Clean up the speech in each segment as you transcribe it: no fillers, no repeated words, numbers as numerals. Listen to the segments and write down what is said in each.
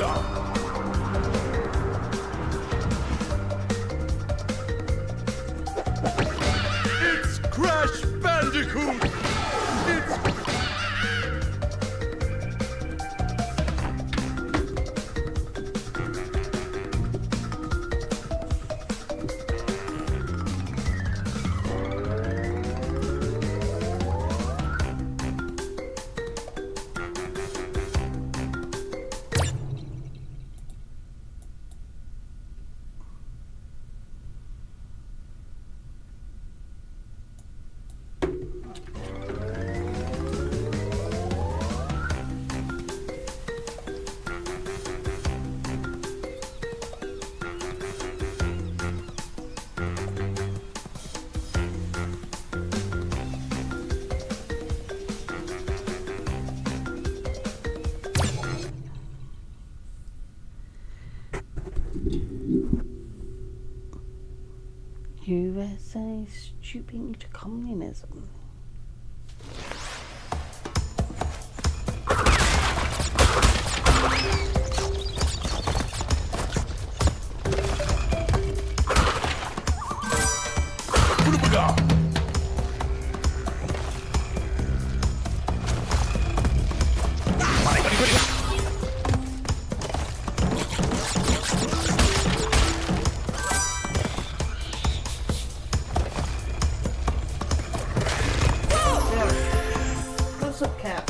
It's Crash Bandicoot! It's... USA stooping to communism. What's up, Cap?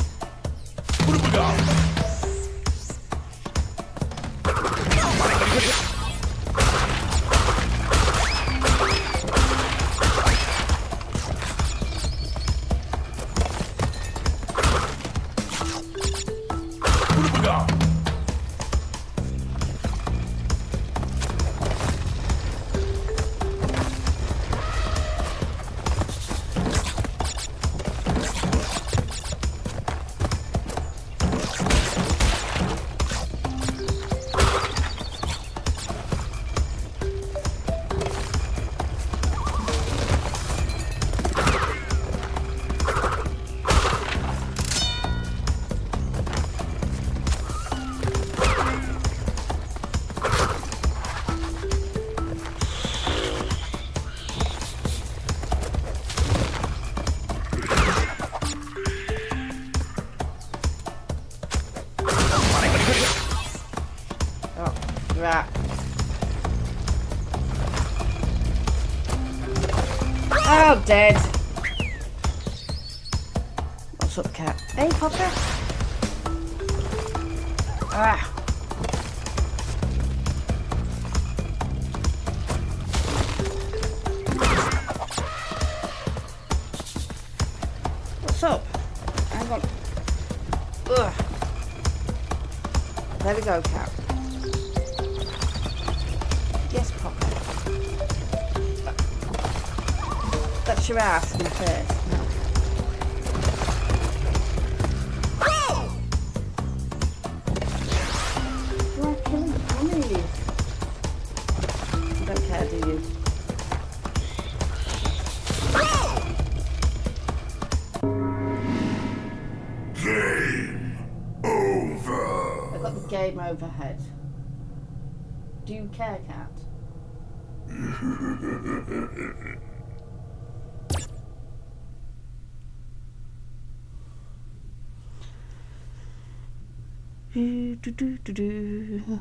Right. Oh, dead. What's up, Cat? Hey, Potter. Ah. What's up? Hang on. Ugh. There we go, Cat. Yes, Poppy. That's your ass in the face. No. You are killing ponies. You don't care, do you? Game over. I've got the game overhead. Do you care, Cat? Do, do, do, do, do.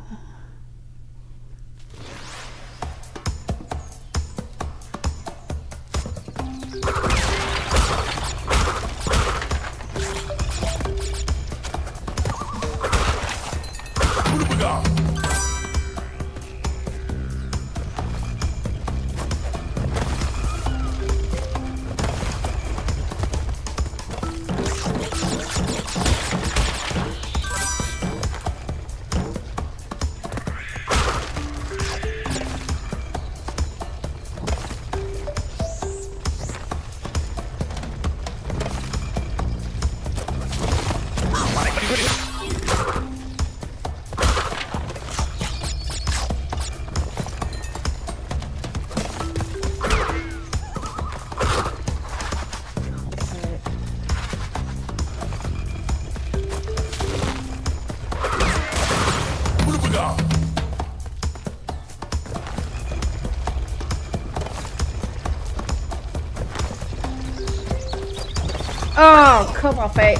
Oh, come off it.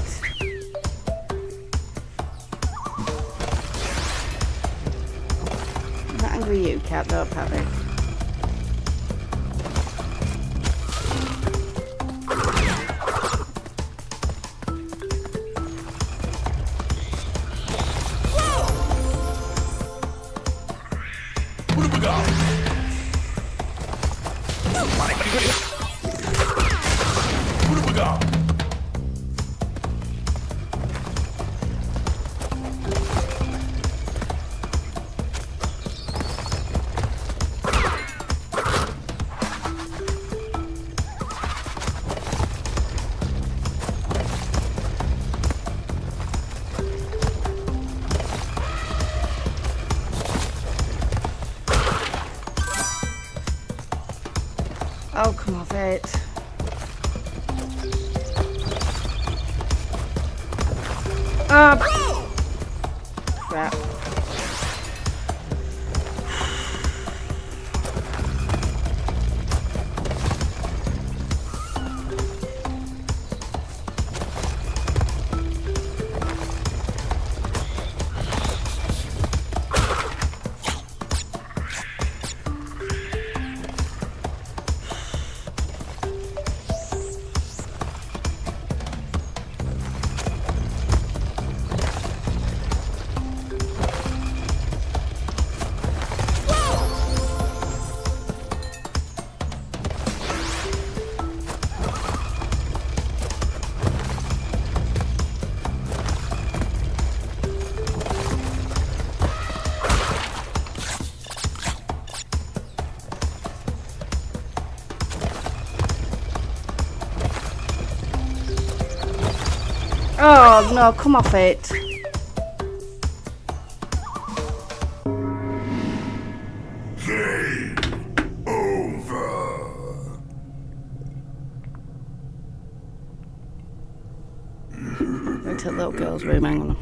I'm not angry at you, cat, though, Paddy. What have we got? What have we got? Oh, come off it. Oh, crap. Oh, no, come off it. Game over. Went to the little girl's room, hang on.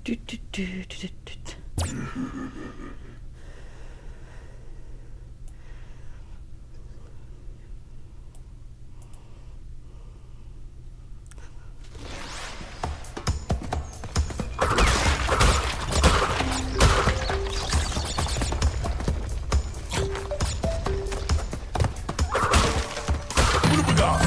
Do, do, do, do, do, do. What have we got?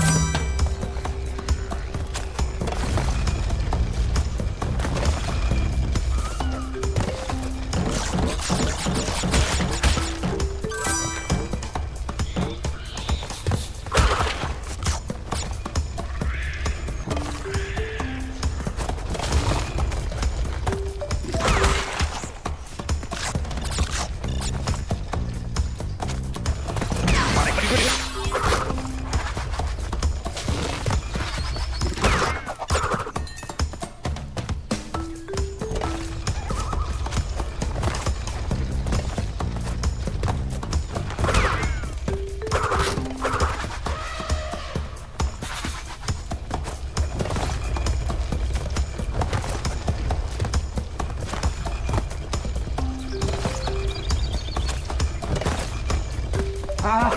No!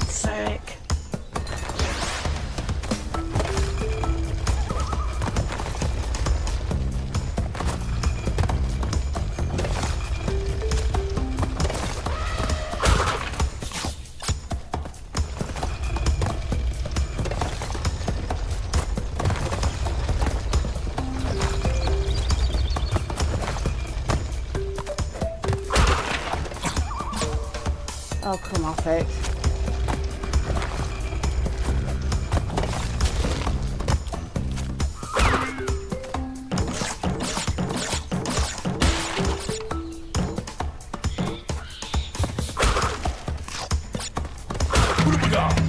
Sick. Oh, come off it. What do we got?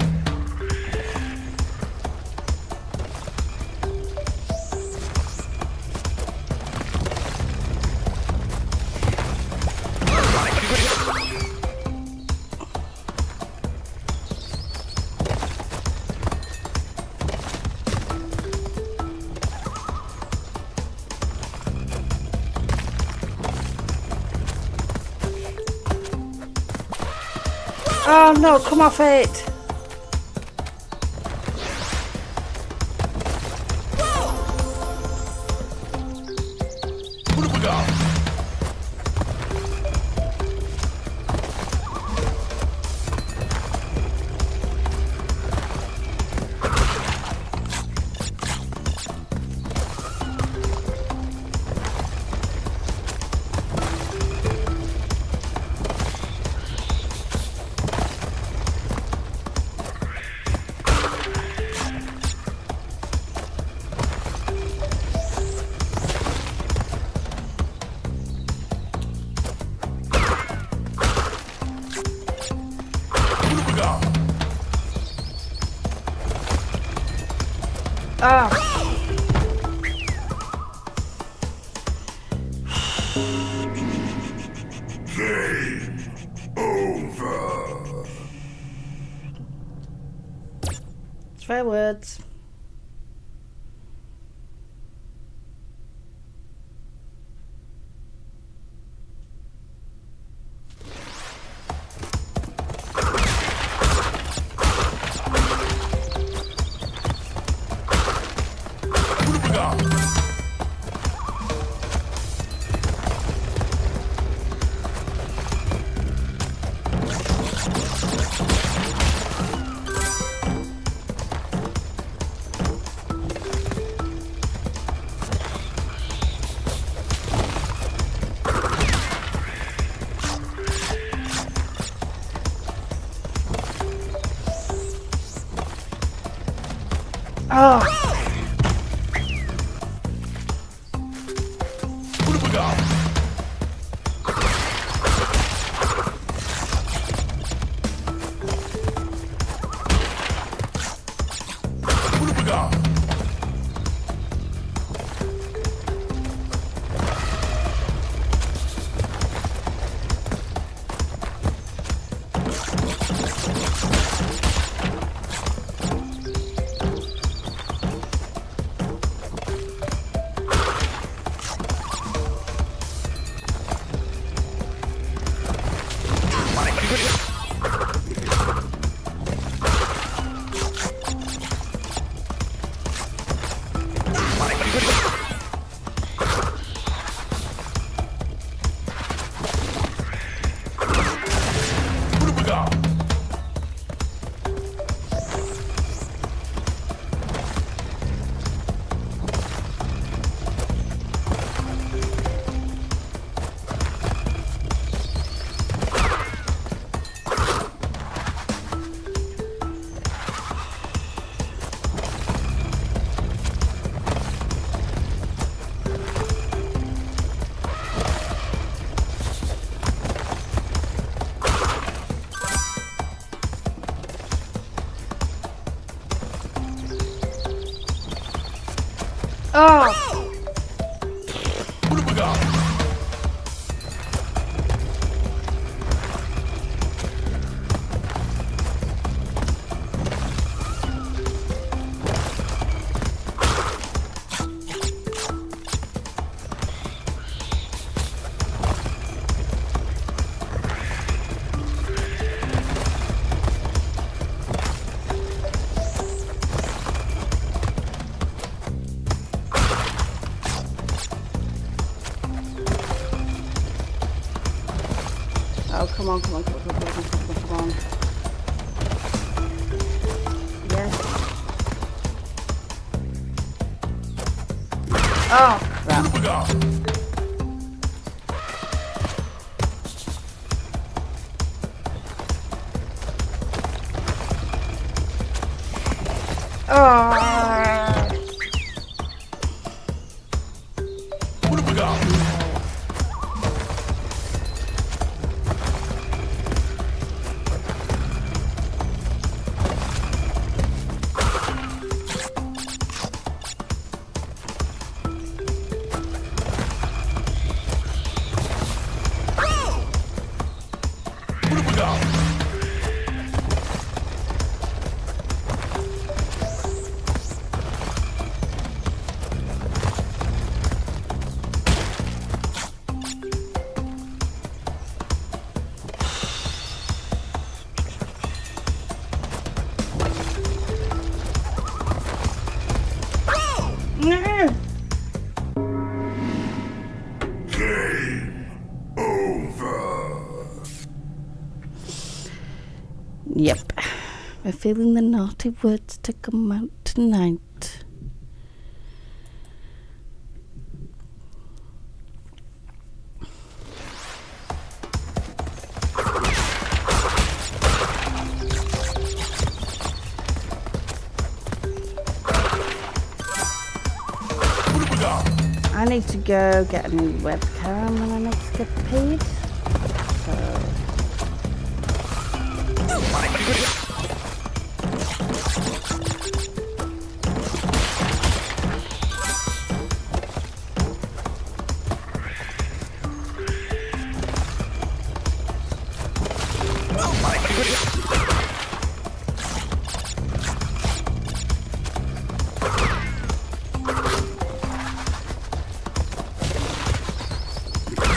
Oh no, come off it. What do we got? What do we got? Oh. Game over. Swear words. What do we got? Oh! What do we got? Oh, come on, come on, come on, come on, come on, come on, come on. Yes. Oh, crap. What do we got? Oh. What do we got? What do we got? No. Game over. Yep. We're feeling the naughty words to come out tonight. What do we got? I need to go get a new webcam and I next get paid. So.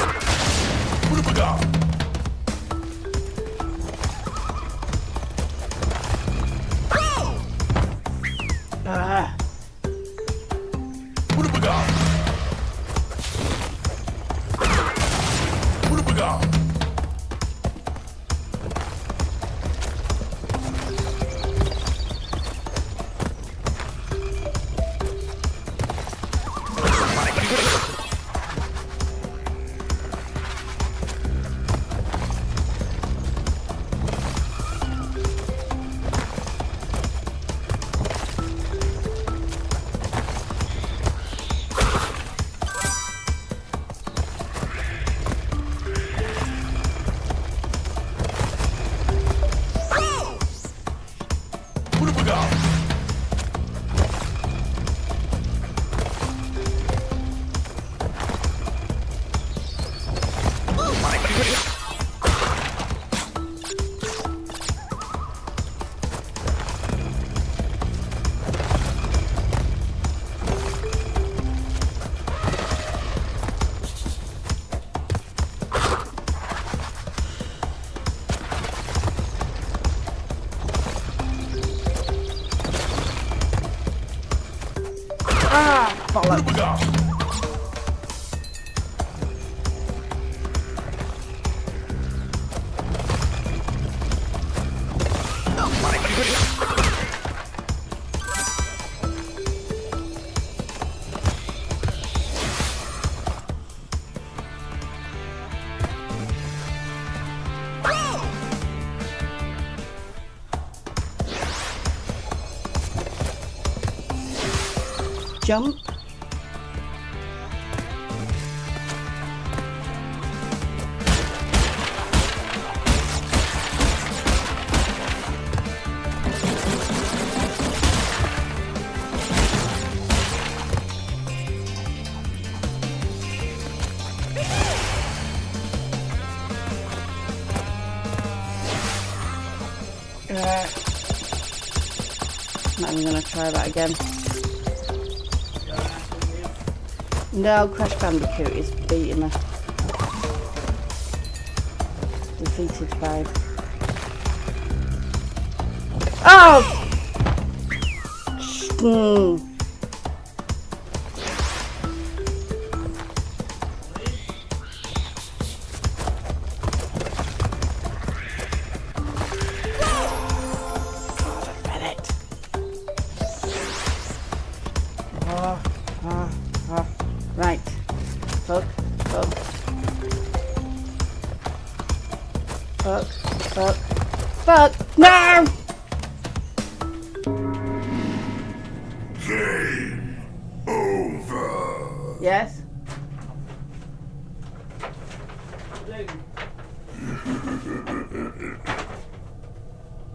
What do we got? Ah. What do we got? What do we got? What do we got? Ah, What do bollocks. we got? Jump. Not even gonna try that again. No, Crash Bandicoot is beating me. Defeated 5. Oh! Right. Fuck. No! Game over. Yes?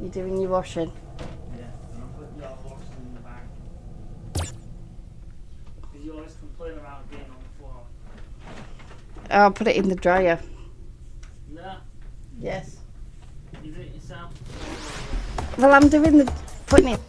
You doing your washing? Yeah, and I'm putting your washing in the bag. Because you always complain about being on the floor. I'll put it in the dryer. No, Yes. you do it yourself. Well, I'm doing the putting it.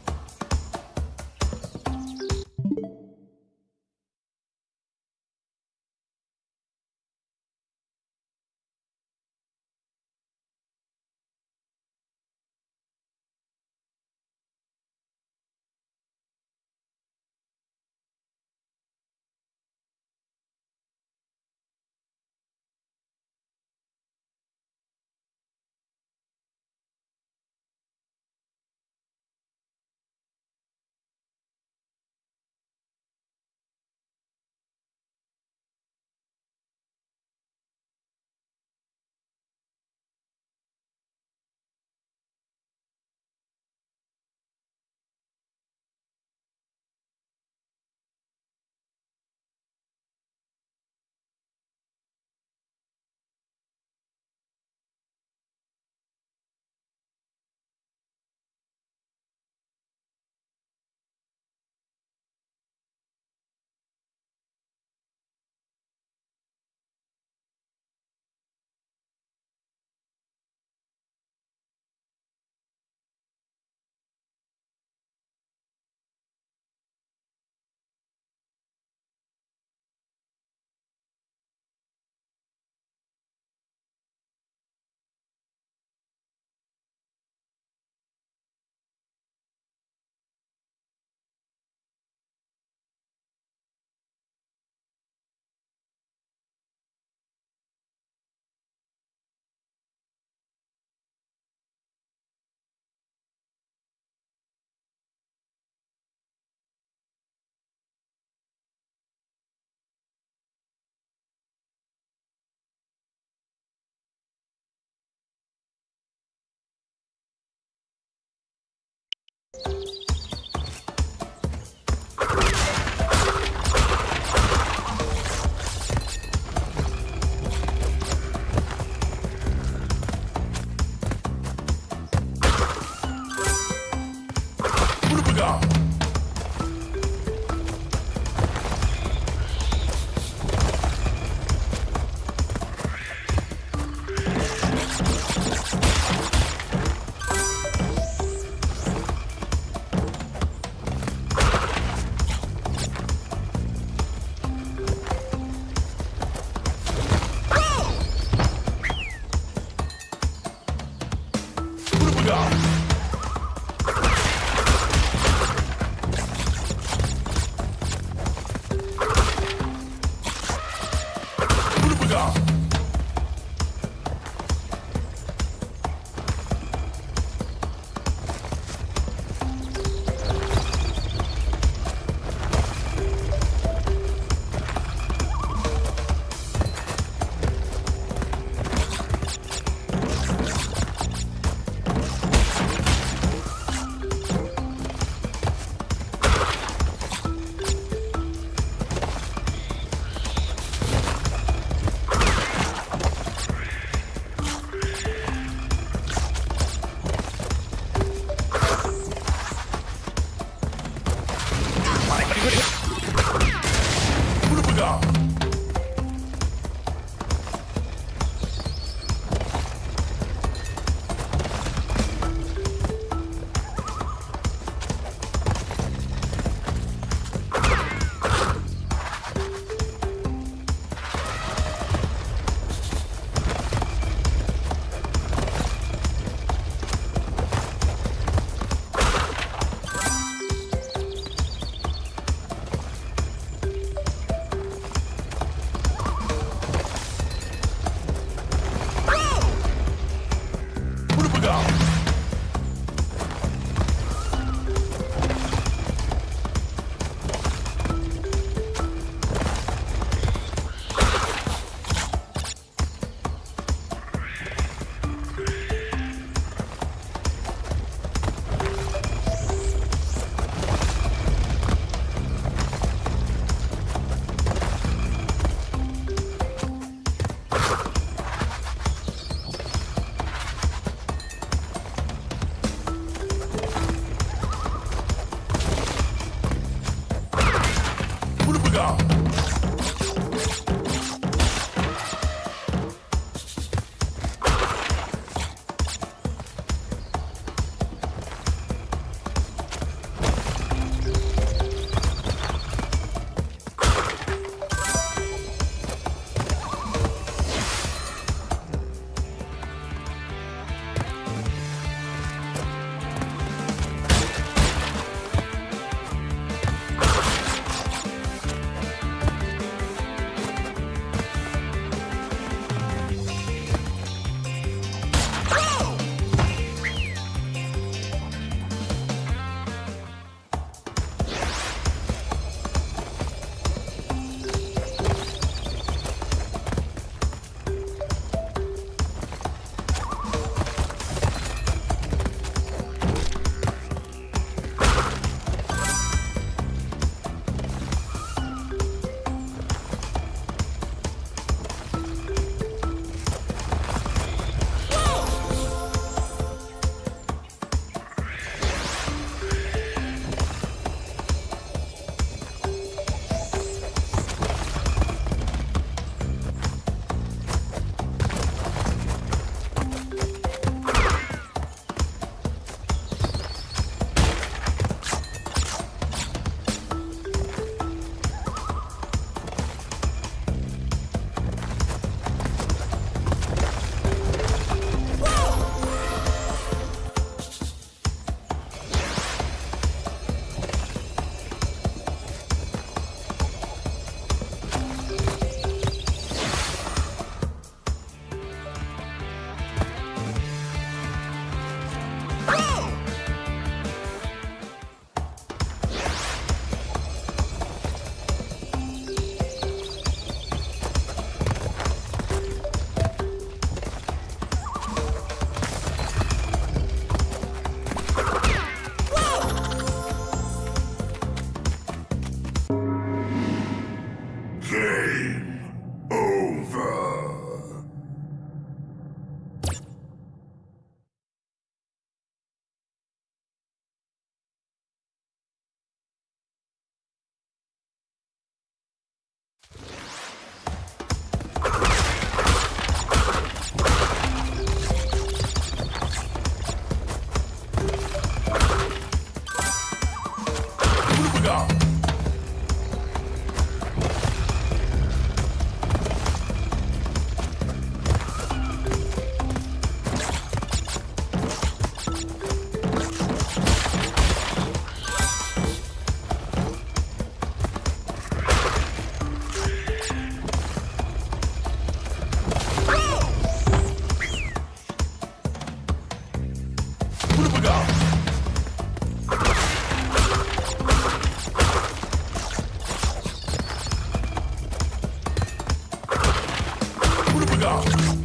Game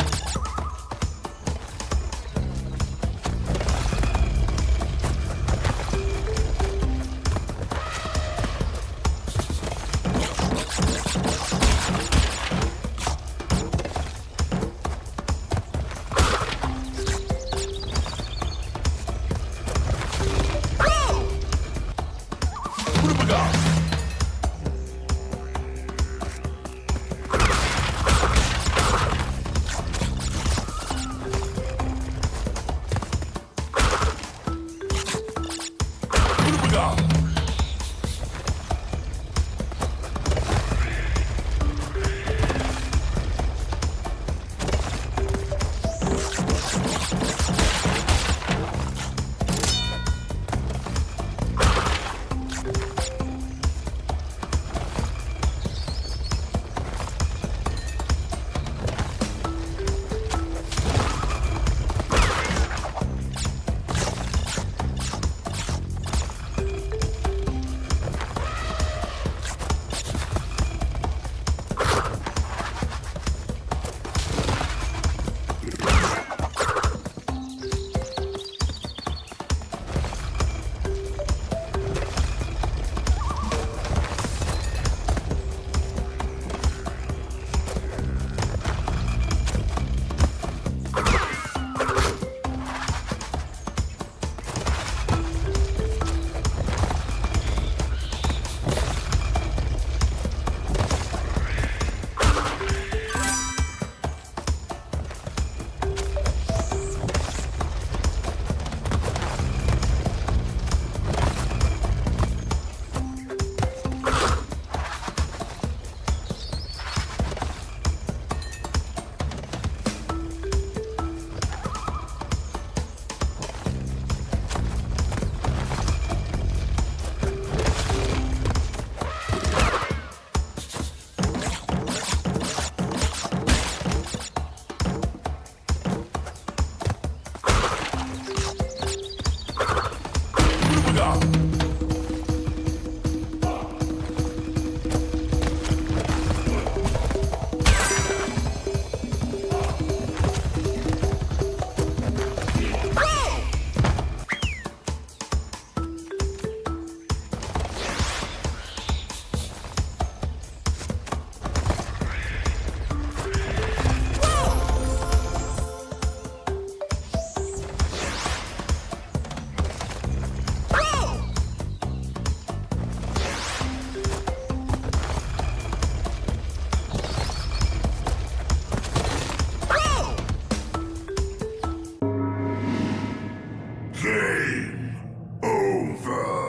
over.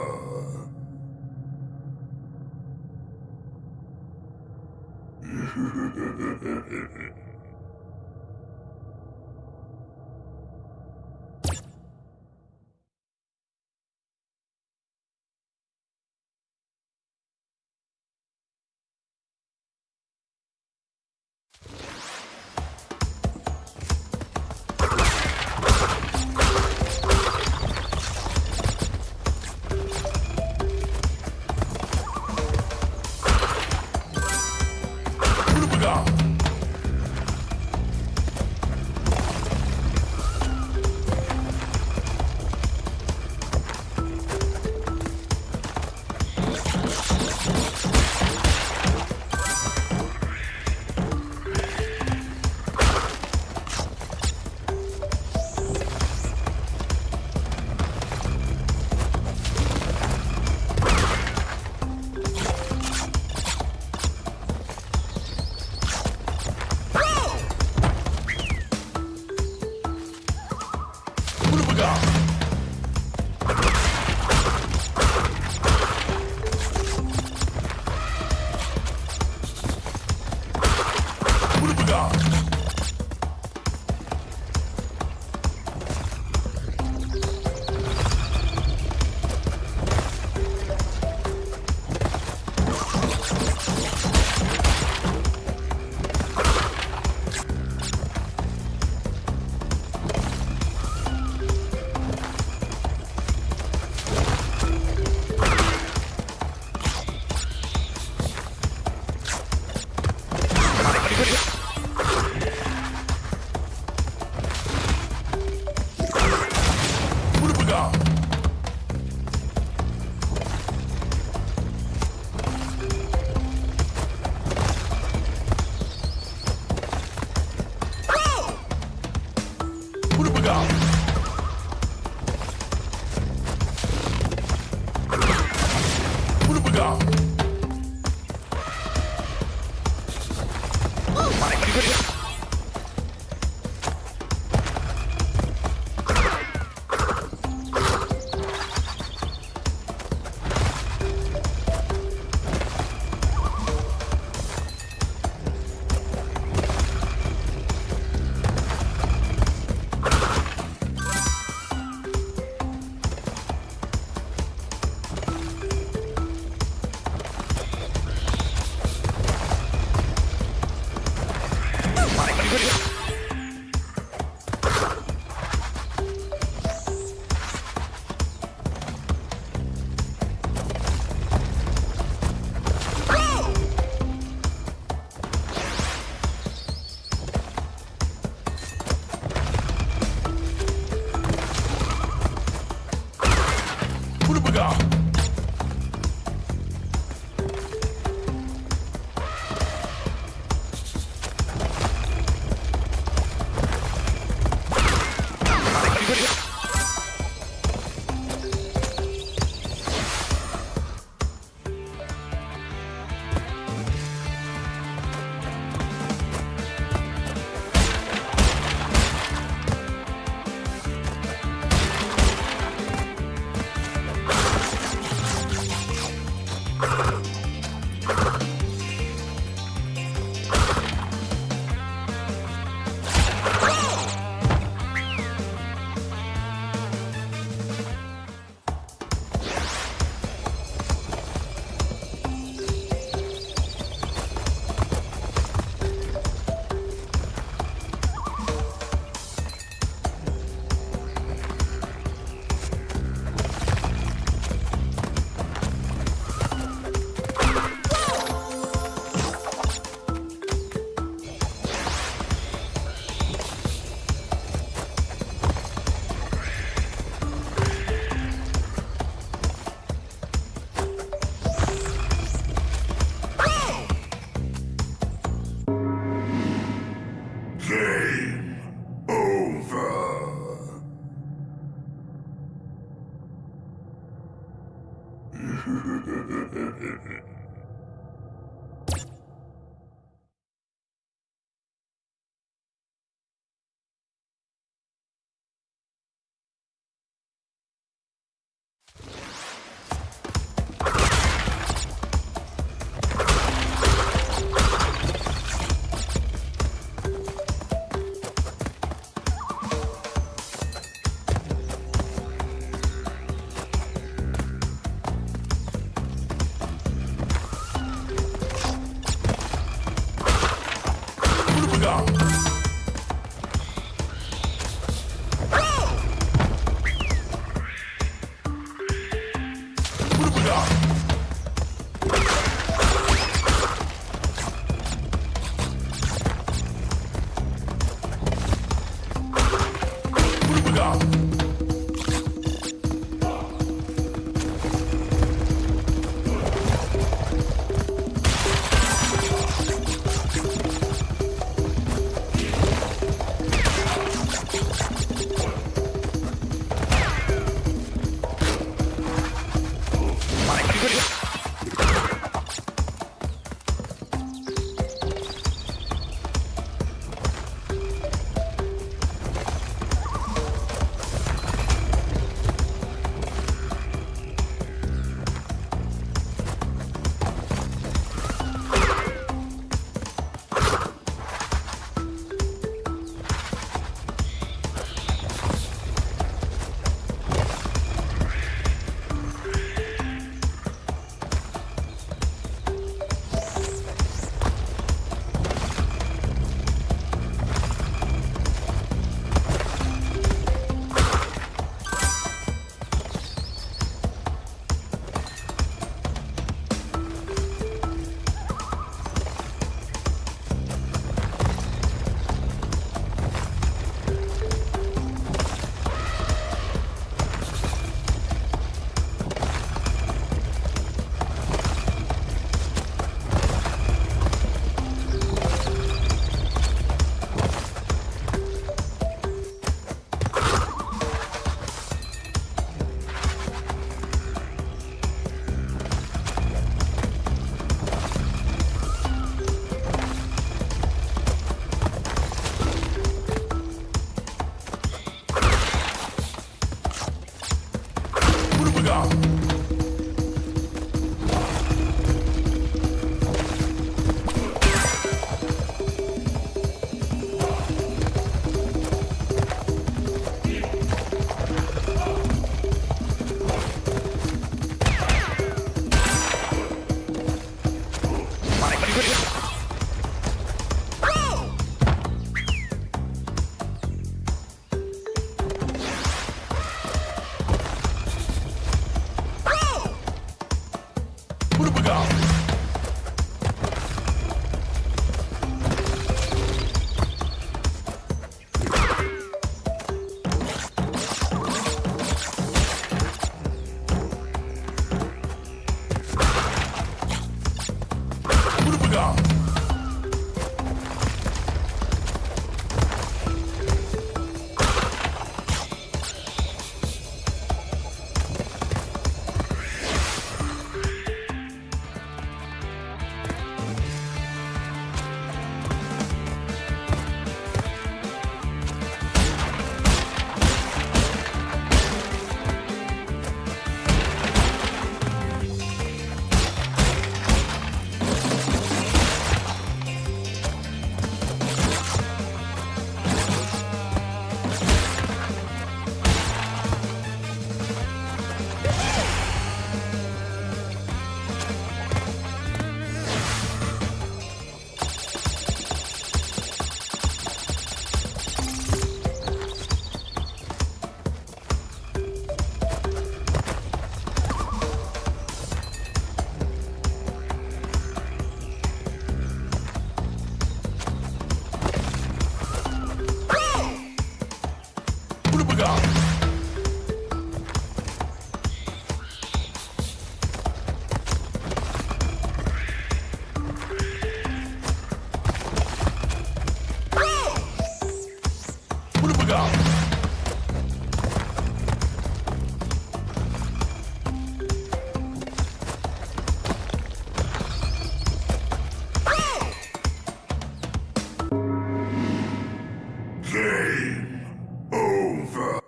Game over.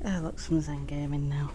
Oh, look, someone's endgaming now.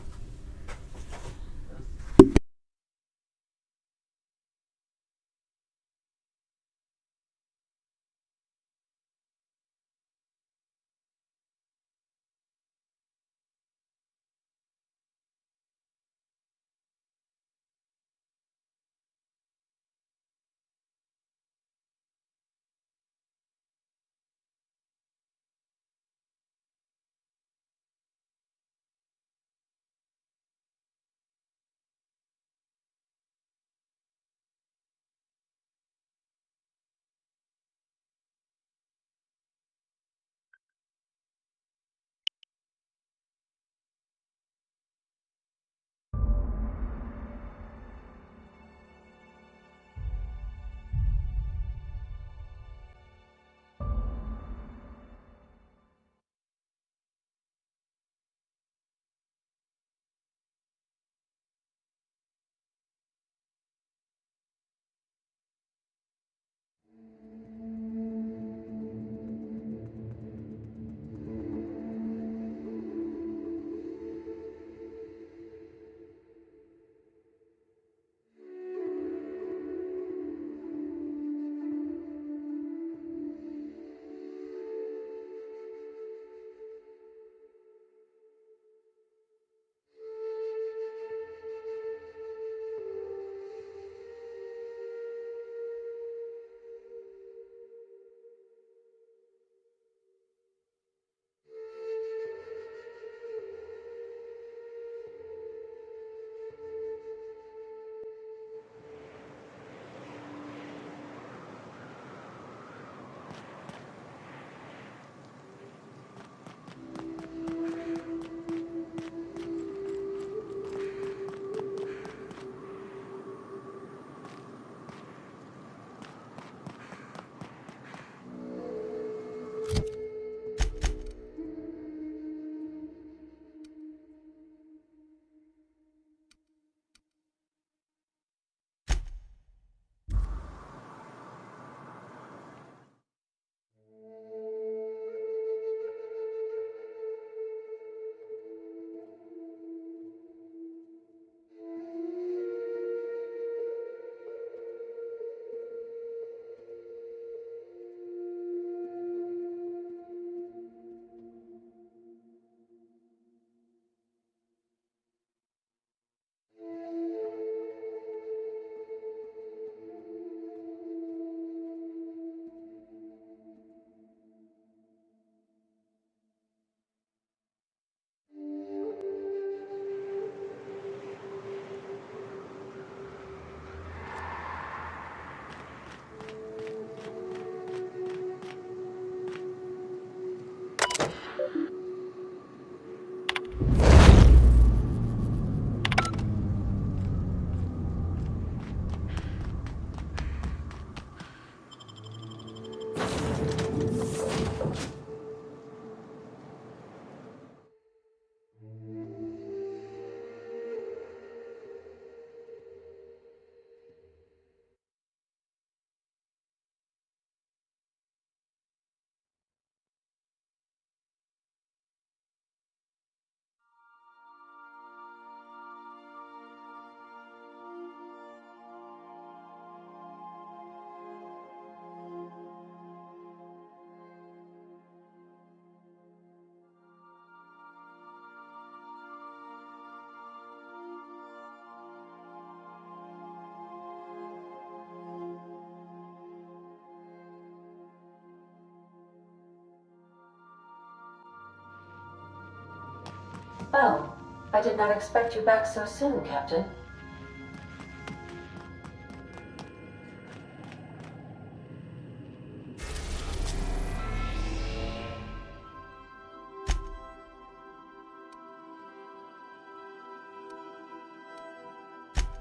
Oh, I did not expect you back so soon, Captain.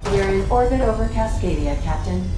We're in orbit over Cascadia, Captain.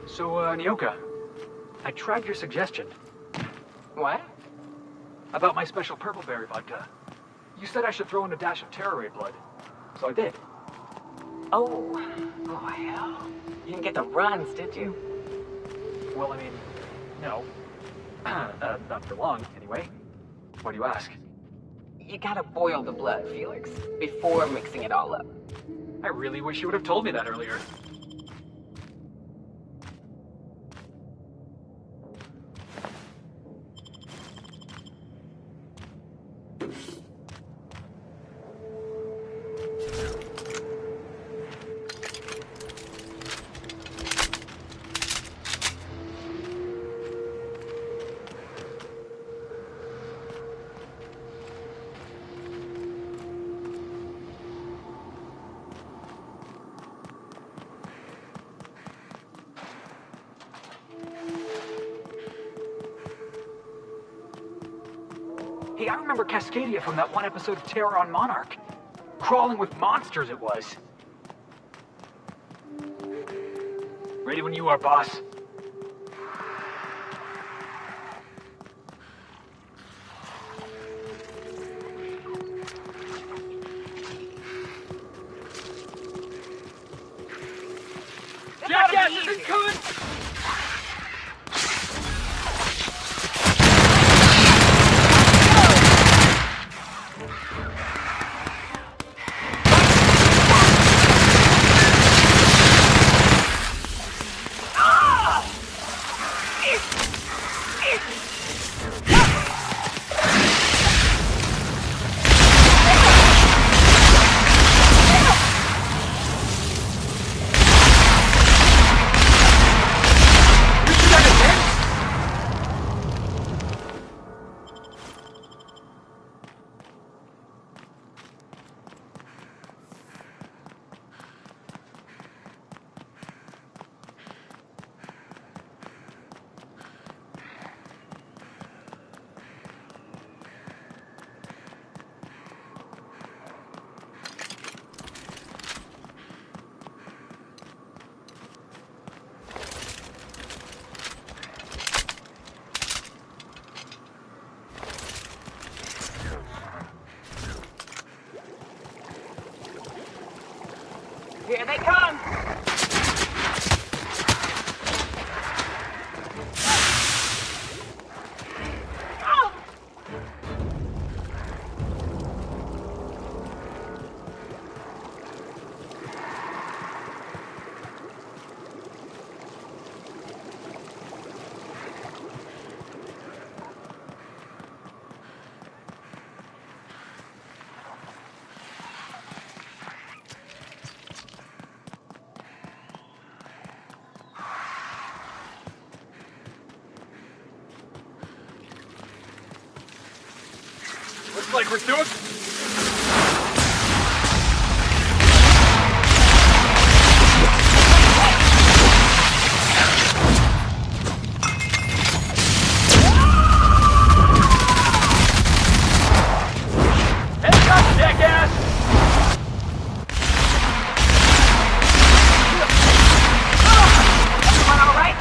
So, Nyoka, I tried your suggestion. What? About my special purple berry vodka. You said I should throw in a dash of Terra Ray blood. So I did. Oh, hell. You didn't get the runs, did you? Well, I mean, no. Not for long, anyway. Why do you ask? You gotta boil the blood, Felix, before mixing it all up. I really wish you would have told me that earlier. Hey, I remember Cascadia from that one episode of Terror on Monarch. Crawling with monsters it was. Ready when you are, boss. Jackass isn't coming! Here they come! like we're doing. Headshot, jackass! Everyone all right?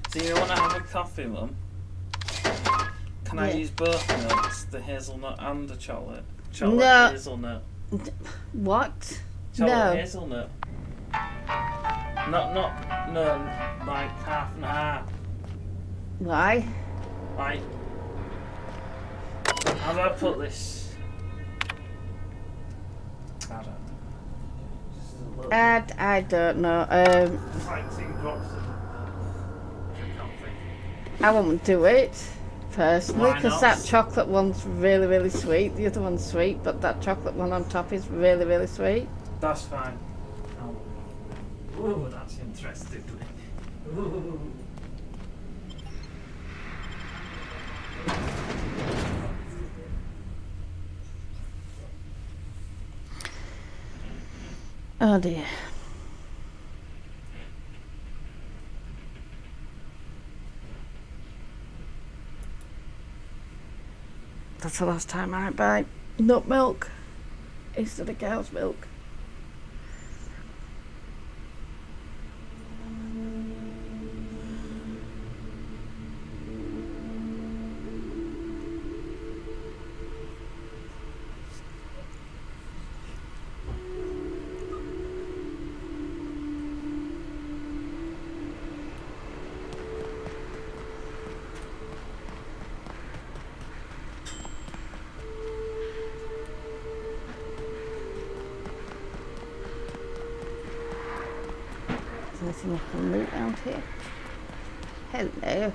So you know when I have a coffee, Mum? Can I Yeah. use both milks, the hazelnut and the chocolate? Chocolate No. hazelnut. What? Chocolate No. hazelnut. No, like half and half. Why? Like, how do I put this? I don't know. Just a little bit. I don't know. Just like 2 drops of coffee. I won't do it personally Why because not? that chocolate one's really, really sweet. The other one's sweet, but that chocolate one on top is really, really sweet. That's fine. Oh. Ooh, that's interesting. Ooh. Oh dear. That's the last time I buy nut milk instead of cow's milk. Is there anything I can loot around here? Hello.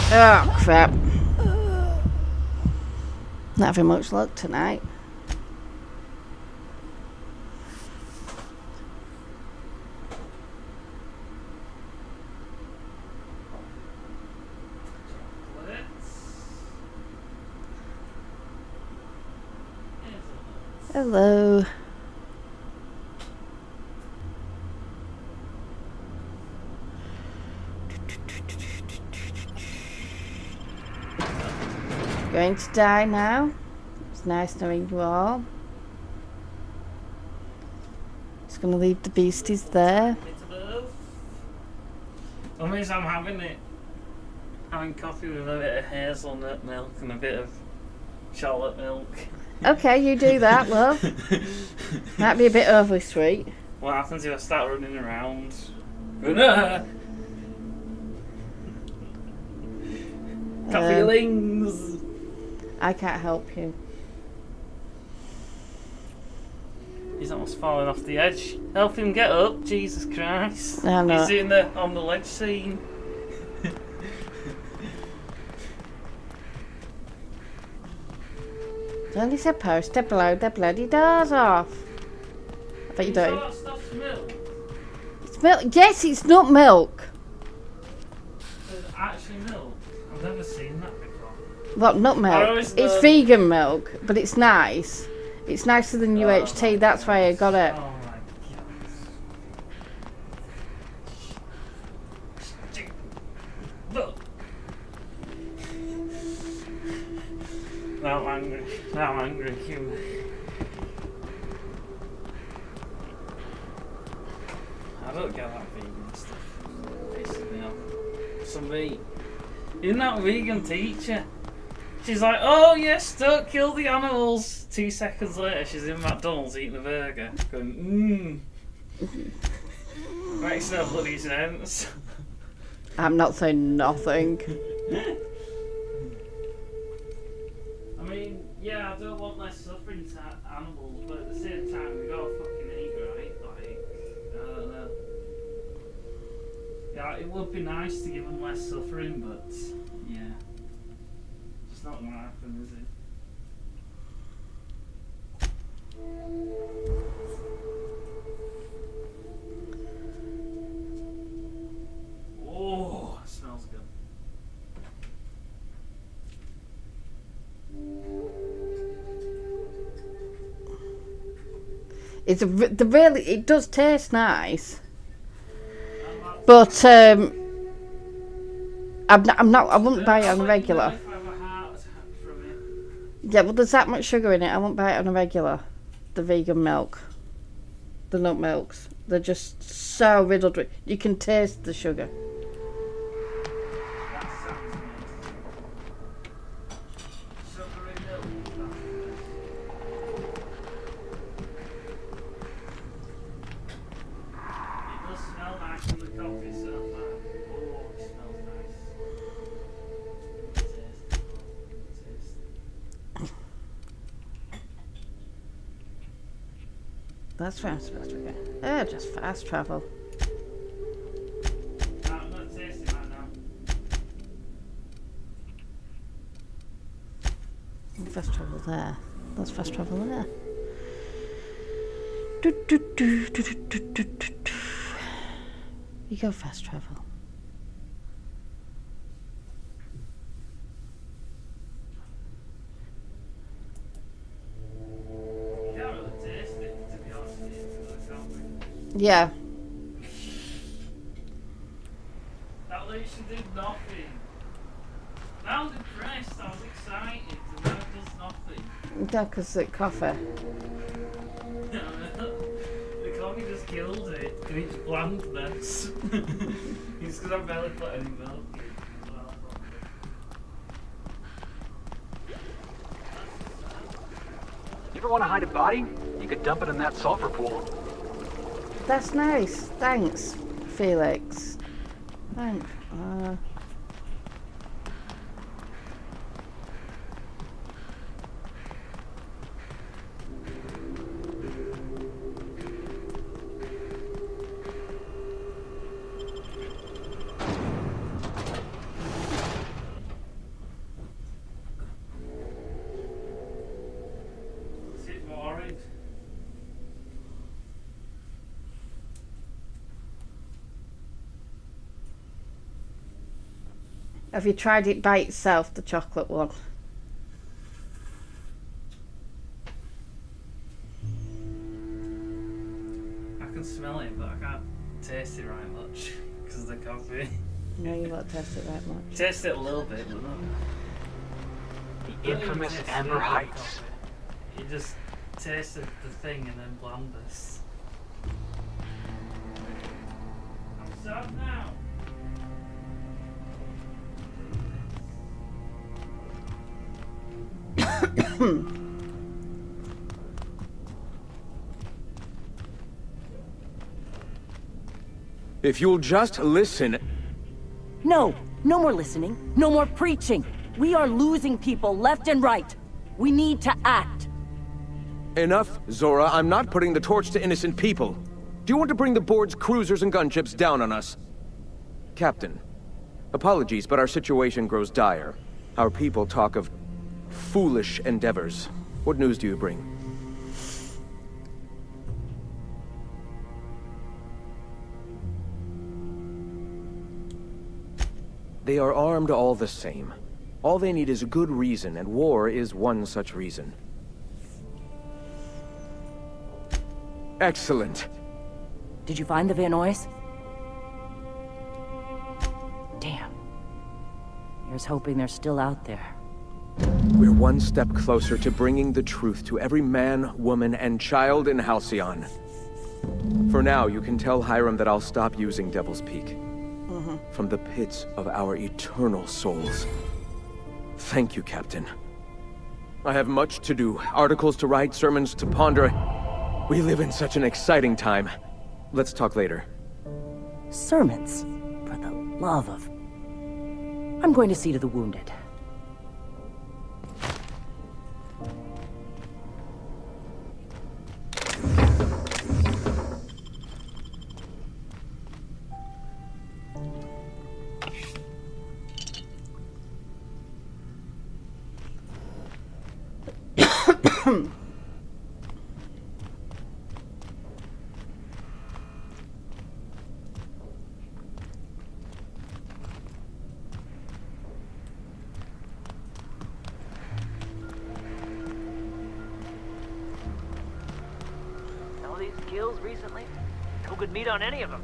Oh crap. Not having much luck tonight. Hello. Going to die now. It's nice knowing you all. Just gonna leave the beasties there. That means I'm having coffee with a bit of hazelnut milk and a bit of chocolate milk. Okay, you do that, love. Might be a bit overly sweet. What happens if I start running around? Feelings. I can't help you. He's almost falling off the edge. Help him get up, Jesus Christ. I know. He's on the ledge scene. It's only supposed to blow the bloody doors off. I bet you So don't. that stuff's milk. It's milk. Yes, it's not milk. There's actually milk. I've never seen that before. What, nut I milk? always It's learn- vegan milk, but it's nice. It's nicer than Oh UHT, my that's why I got it. Oh my god. Look. Now I'm angry. Now I'm angry. I don't get that vegan stuff. It pisses me off. Somebody, isn't that vegan teacher? She's like, oh yes, don't kill the animals. 2 seconds later, she's in McDonald's eating a burger, going, Makes no bloody sense. I'm not saying nothing. I mean, yeah, I don't want less suffering to animals, but at the same time, we gotta fucking eat, right? Like, I don't know. Yeah, it would be nice to give them less suffering, but yeah, it's not gonna happen, is it? Oh, it smells good. It does taste nice, but I wouldn't buy it on a regular. If I have a heart attack from it. Yeah, well, there's that much sugar in it. I wouldn't buy it on a regular. The vegan milk, the nut milks, they're just so riddled with. You can taste the sugar. That sounds amazing. Sugary milk. It does smell nice from the coffee, so oh, it smells nice. Tasty. That's where I'm supposed to go. Oh, just fast travel. No, I'm not tasting right now. Fast travel there. That's fast travel there. Do, do, do, do, do, do, do, do. You go fast travel. You can't really taste it, to be honest with you, because I can't think. Yeah. That leash did nothing. Now I'm depressed, I was excited, and now it does nothing. Yeah, because the coffee. The coffee just killed it, and it's blandness. It's because I barely put any milk in as well. You ever want to hide a body? You could dump it in that sulfur pool. That's nice. Thanks, Felix. Thanks. Is it worried? Have you tried it by itself, the chocolate one? I can smell it, but I can't taste it right much because of the coffee. No, you won't taste it that much. Taste it a little bit, but not. The infamous Amber Heights. You just tasted the thing and then blandness. I'm sad now. If you'll just listen. No, no more listening, no more preaching. We are losing people left and right. We need to act. Enough, Zora. I'm not putting the torch to innocent people. Do you want to bring the board's cruisers and gunships down on us? Captain, apologies, but our situation grows dire. Our people talk of foolish endeavors. What news do you bring? They are armed all the same. All they need is a good reason, and war is one such reason. Excellent. Did you find the Vanois? Damn. Here's hoping they're still out there. We're one step closer to bringing the truth to every man, woman, and child in Halcyon. For now, you can tell Hiram that I'll stop using Devil's Peak. From the pits of our eternal souls. Thank you, Captain. I have much to do. Articles to write, sermons to ponder. We live in such an exciting time. Let's talk later. Sermons? For the love of... I'm going to see to the wounded. All these kills recently? No good meat on any of them.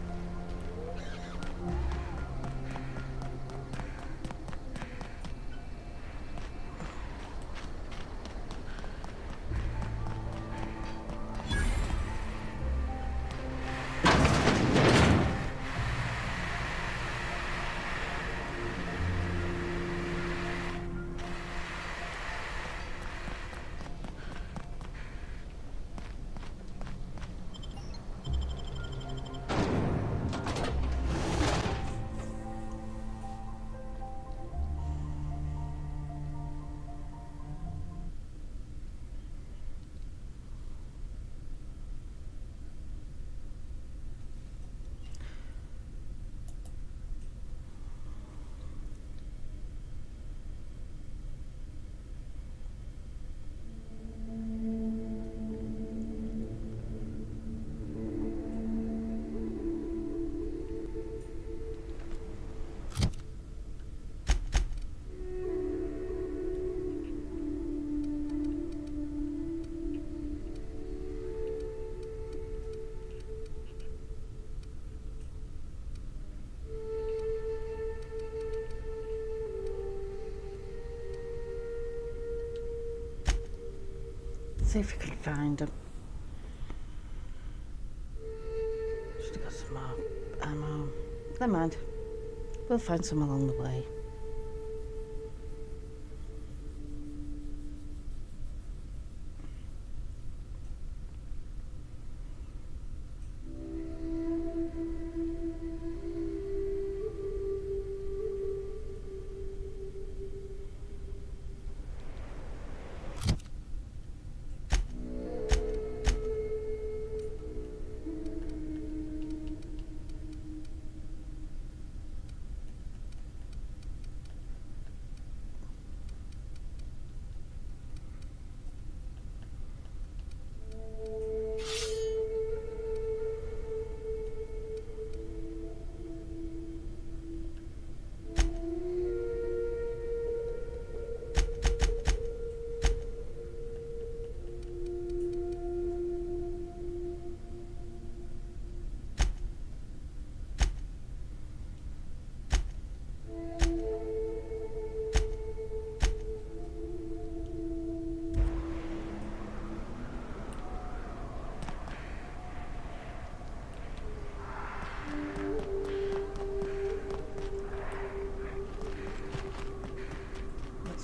See if we can find them. Should have got some more ammo. Never mind. We'll find some along the way.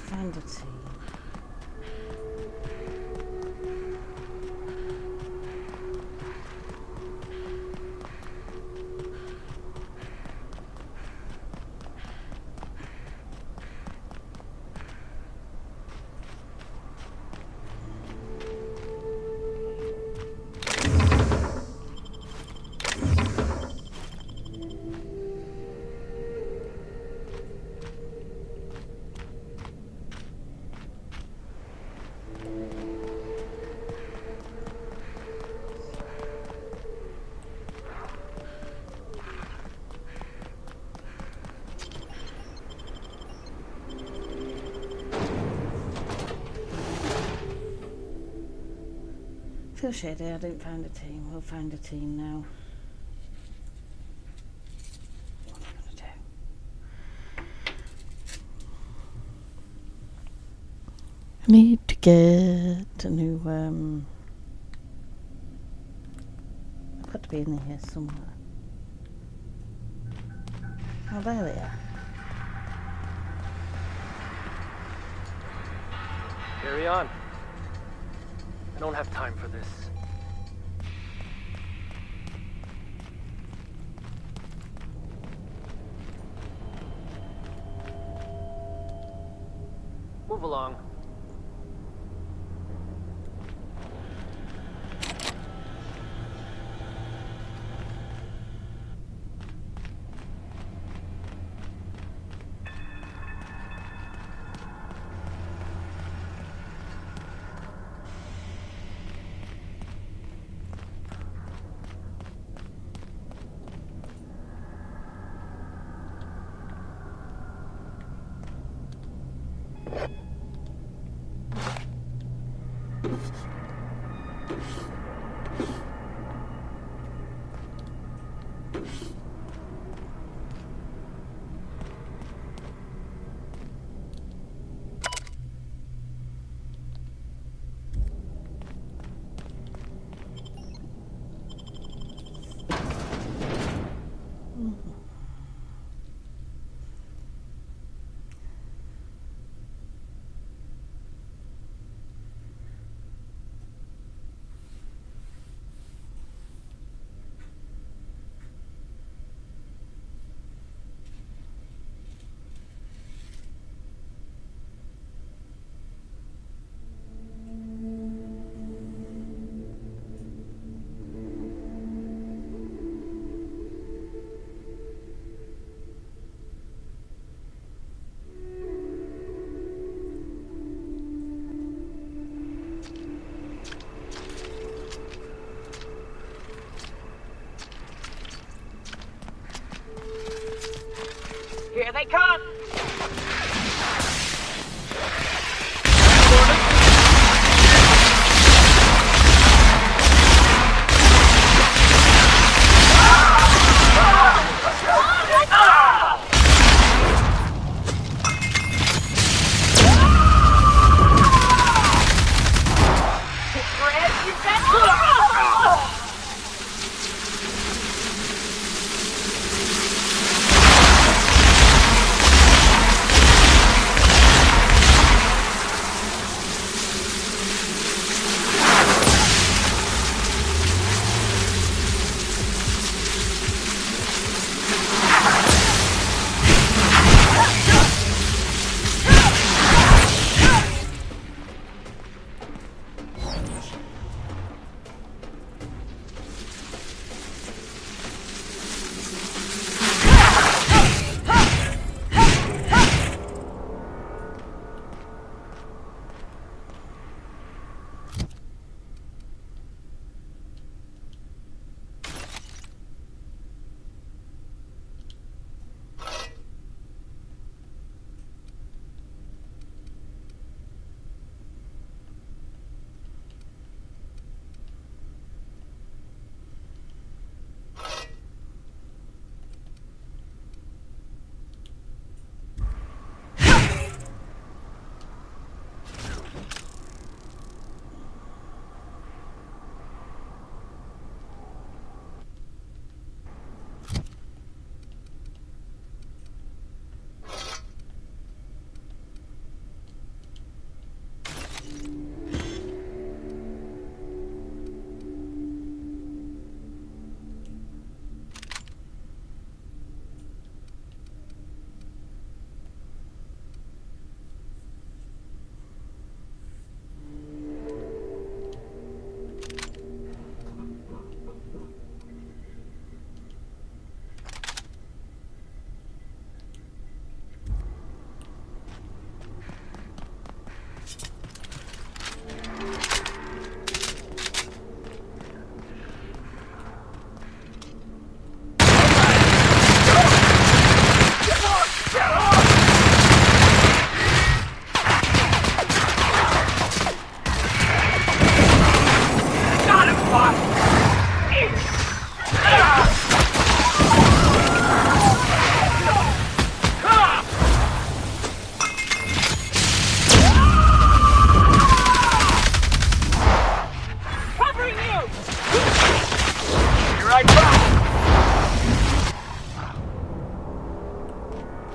Find a tea. Feel shady, I didn't find a team. We'll find a team now. What am I gonna do? I need to get a new I've got to be in here somewhere. Oh, there they are. Carry on. I don't have time for this. Move along. Here they come!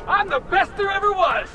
I'm the best there ever was!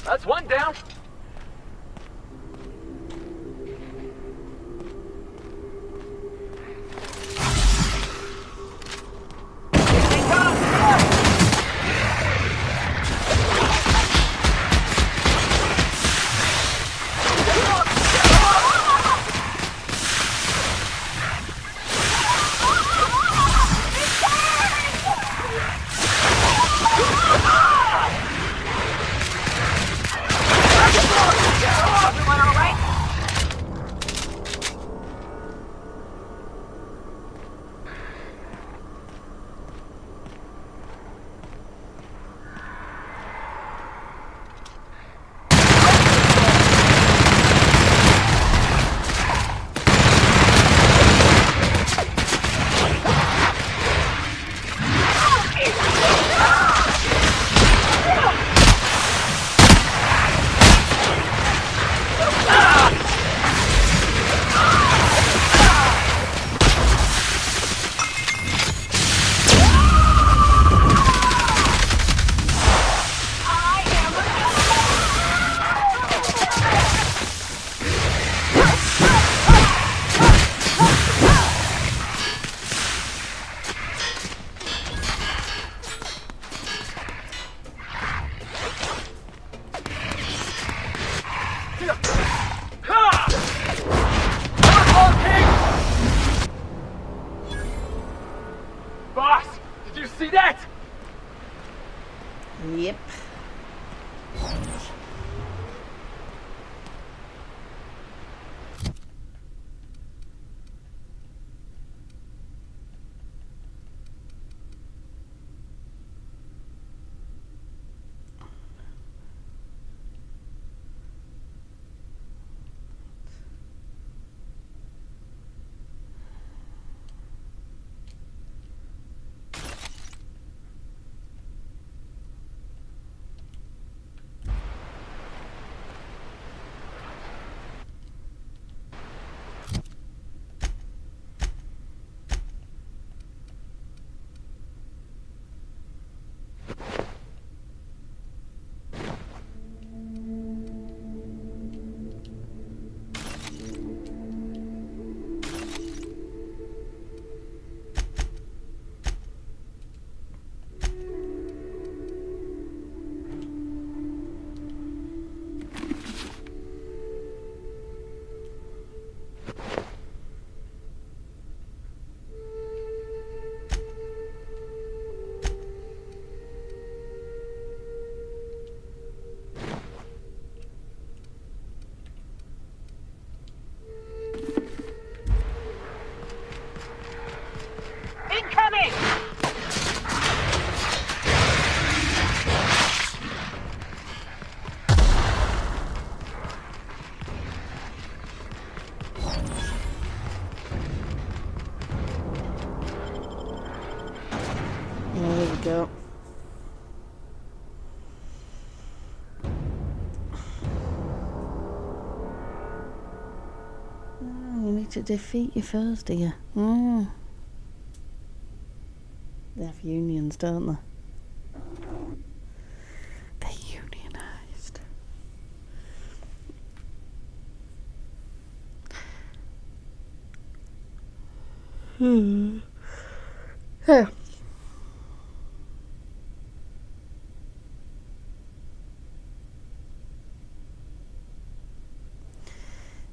That's one down. Everyone all right? Boss, did you see that? Yep. Incoming! There we go. Oh, you need to defeat your foes, do you? Mm. They have unions, don't they? They're unionized. Yeah.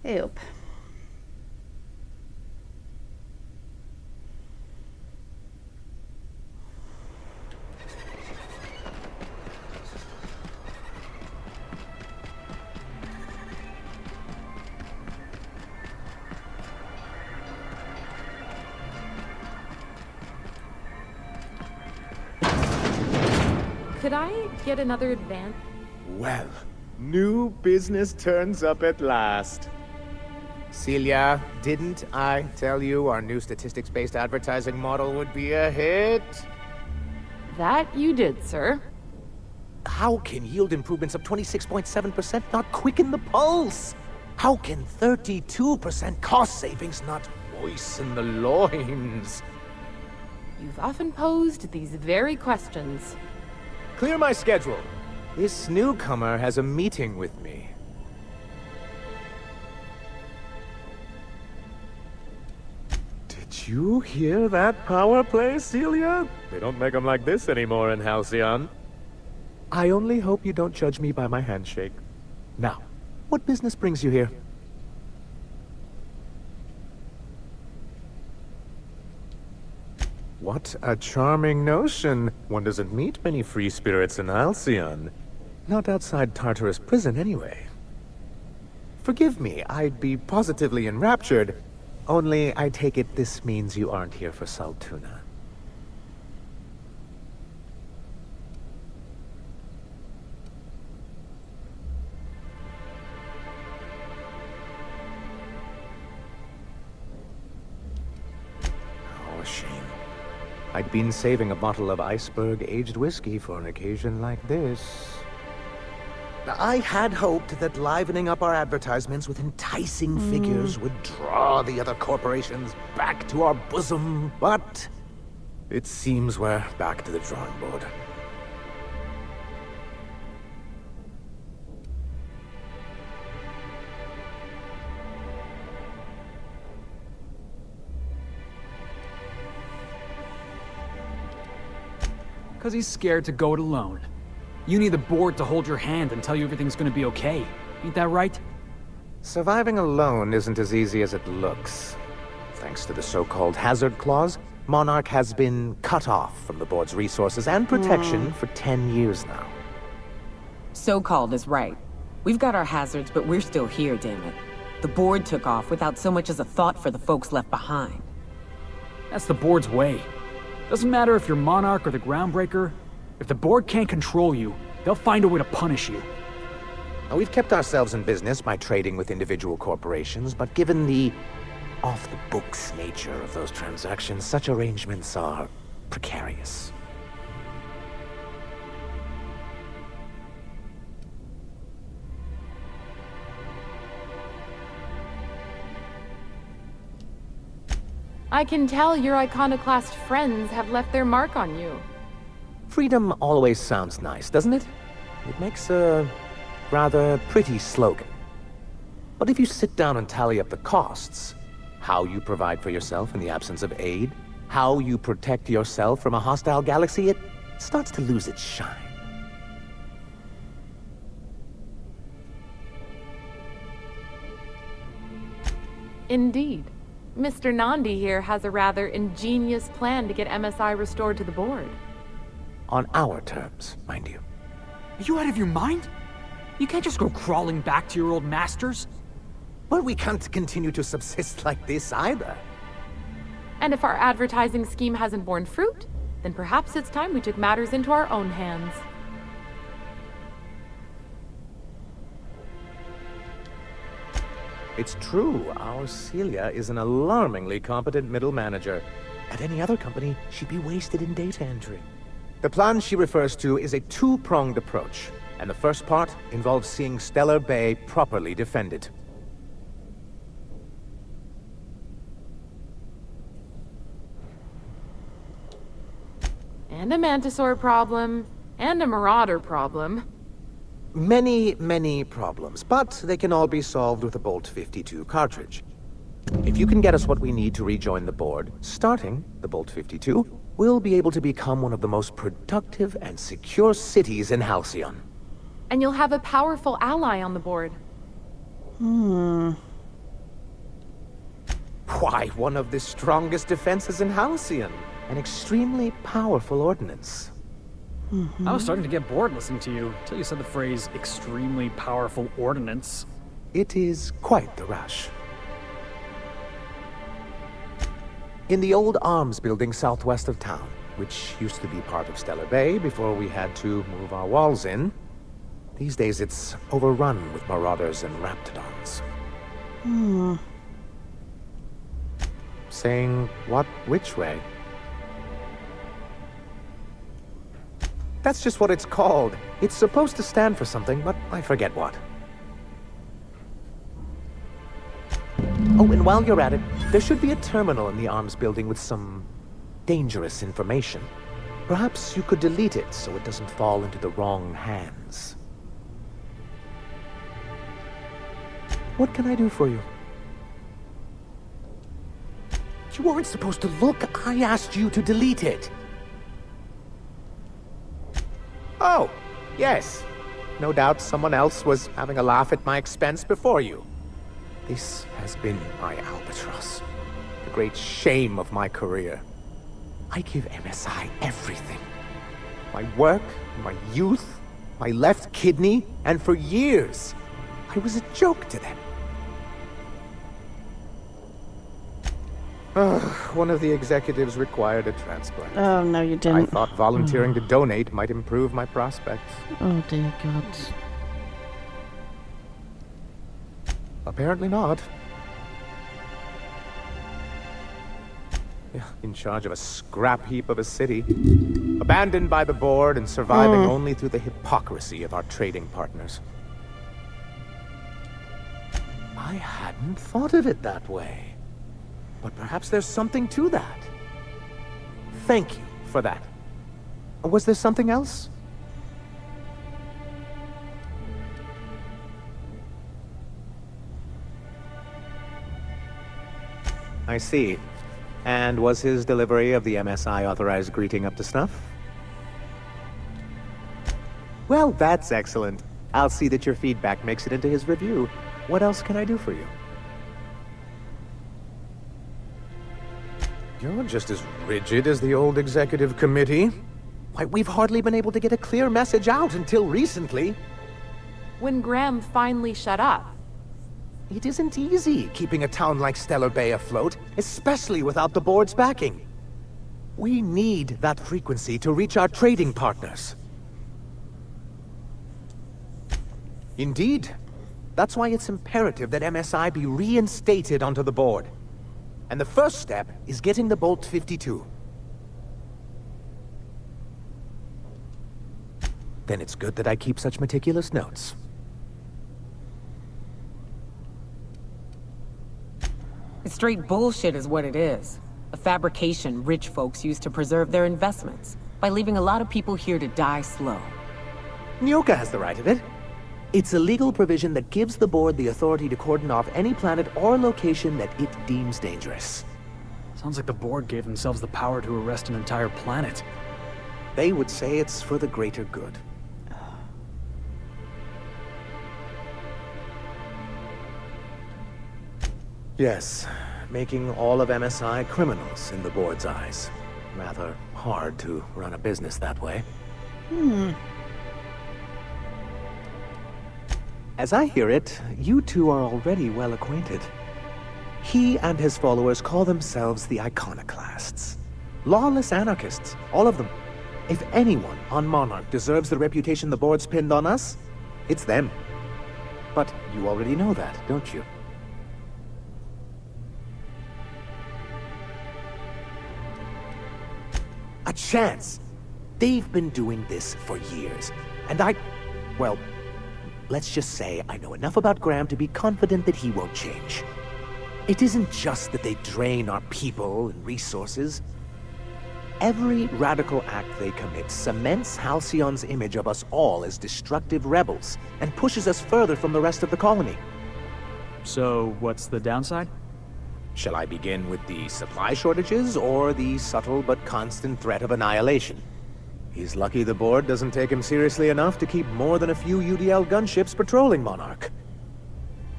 Yep. Could I get another advance? Well, new business turns up at last. Celia, didn't I tell you our new statistics-based advertising model would be a hit? That you did, sir. How can yield improvements of 26.7% not quicken the pulse? How can 32% cost savings not moisten the loins? You've often posed these very questions. Clear my schedule. This newcomer has a meeting with me. Did you hear that power play, Celia? They don't make them like this anymore in Halcyon. I only hope you don't judge me by my handshake. Now, what business brings you here? What a charming notion. One doesn't meet many free spirits in Halcyon. Not outside Tartarus prison, anyway. Forgive me, I'd be positively enraptured. Only, I take it this means you aren't here for Saltuna. Oh, a shame. I'd been saving a bottle of iceberg-aged whiskey for an occasion like this. I had hoped that livening up our advertisements with enticing figures would draw the other corporations back to our bosom, but it seems we're back to the drawing board. Because he's scared to go it alone. You need the board to hold your hand and tell you everything's gonna be okay. Ain't that right? Surviving alone isn't as easy as it looks. Thanks to the so-called hazard clause, Monarch has been cut off from the board's resources and protection for 10 years now. So-called is right. We've got our hazards, but we're still here, damn it. The board took off without so much as a thought for the folks left behind. That's the board's way. Doesn't matter if you're Monarch or the Groundbreaker. If the board can't control you, they'll find a way to punish you. Now, we've kept ourselves in business by trading with individual corporations, but given the off-the-books nature of those transactions, such arrangements are precarious. I can tell your iconoclast friends have left their mark on you. Freedom always sounds nice, doesn't it? It makes a rather pretty slogan. But if you sit down and tally up the costs, how you provide for yourself in the absence of aid, how you protect yourself from a hostile galaxy, it starts to lose its shine. Indeed. Mr. Nandi here has a rather ingenious plan to get MSI restored to the board. On our terms, mind you. Are you out of your mind? You can't just go crawling back to your old masters. But we can't continue to subsist like this either. And if our advertising scheme hasn't borne fruit, then perhaps it's time we took matters into our own hands. It's true, our Celia is an alarmingly competent middle manager. At any other company, she'd be wasted in data entry. The plan she refers to is a two-pronged approach, and the first part involves seeing Stellar Bay properly defended. And a Mantisaur problem, and a Marauder problem. Many, many problems, but they can all be solved with a Bolt 52 cartridge. If you can get us what we need to rejoin the board, starting the Bolt 52, we'll be able to become one of the most productive and secure cities in Halcyon. And you'll have a powerful ally on the board. Why, one of the strongest defenses in Halcyon. An extremely powerful ordnance. I was starting to get bored listening to you, until you said the phrase, extremely powerful ordnance. It is quite the rush. In the old arms building southwest of town, which used to be part of Stellar Bay before we had to move our walls in, these days it's overrun with marauders and raptidons. Saying what which way? That's just what it's called. It's supposed to stand for something, but I forget what. Oh, and while you're at it, there should be a terminal in the arms building with some dangerous information. Perhaps you could delete it so it doesn't fall into the wrong hands. What can I do for you? You weren't supposed to look. I asked you to delete it. Oh, yes. No doubt someone else was having a laugh at my expense before you. This has been my albatross. The great shame of my career. I give MSI everything. My work, my youth, my left kidney, and for years, I was a joke to them. One of the executives required a transplant. Oh, no, you I didn't. thought volunteering to donate might improve my prospects. Oh, dear God. Apparently not. In charge of a scrap heap of a city, abandoned by the board and surviving only through the hypocrisy of our trading partners. I hadn't thought of it that way. But perhaps there's something to that. Thank you for that. Was there something else? I see. And was his delivery of the MSI authorized greeting up to snuff? Well, that's excellent. I'll see that your feedback makes it into his review. What else can I do for you? You're just as rigid as the old executive committee. Why, we've hardly been able to get a clear message out until recently. When Graham finally shut up. It isn't easy keeping a town like Stellar Bay afloat, especially without the board's backing. We need that frequency to reach our trading partners. Indeed. That's why it's imperative that MSI be reinstated onto the board. And the first step is getting the Bolt 52. Then it's good that I keep such meticulous notes. It's straight bullshit is what it is. A fabrication rich folks use to preserve their investments, by leaving a lot of people here to die slow. Nyoka has the right of it. It's a legal provision that gives the board the authority to cordon off any planet or location that it deems dangerous. Sounds like the board gave themselves the power to arrest an entire planet. They would say it's for the greater good. Yes, making all of MSI criminals in the board's eyes. Rather hard to run a business that way. As I hear it, you two are already well acquainted. He and his followers call themselves the Iconoclasts. Lawless anarchists, all of them. If anyone on Monarch deserves the reputation the board's pinned on us, it's them. But you already know that, don't you? A chance! They've been doing this for years, and well, let's just say I know enough about Graham to be confident that he won't change. It isn't just that they drain our people and resources. Every radical act they commit cements Halcyon's image of us all as destructive rebels, and pushes us further from the rest of the colony. So, what's the downside? Shall I begin with the supply shortages, or the subtle but constant threat of annihilation? He's lucky the board doesn't take him seriously enough to keep more than a few UDL gunships patrolling Monarch.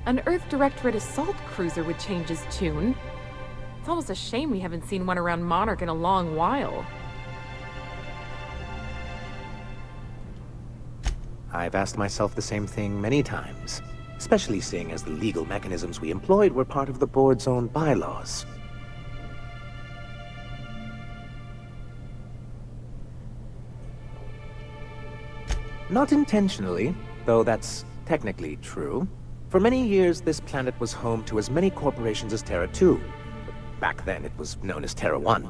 An Earth Directorate assault cruiser would change his tune. It's almost a shame we haven't seen one around Monarch in a long while. I've asked myself the same thing many times, especially seeing as the legal mechanisms we employed were part of the board's own bylaws. Not intentionally, though that's technically true. For many years, this planet was home to as many corporations as Terra 2. Back then, it was known as Terra 1.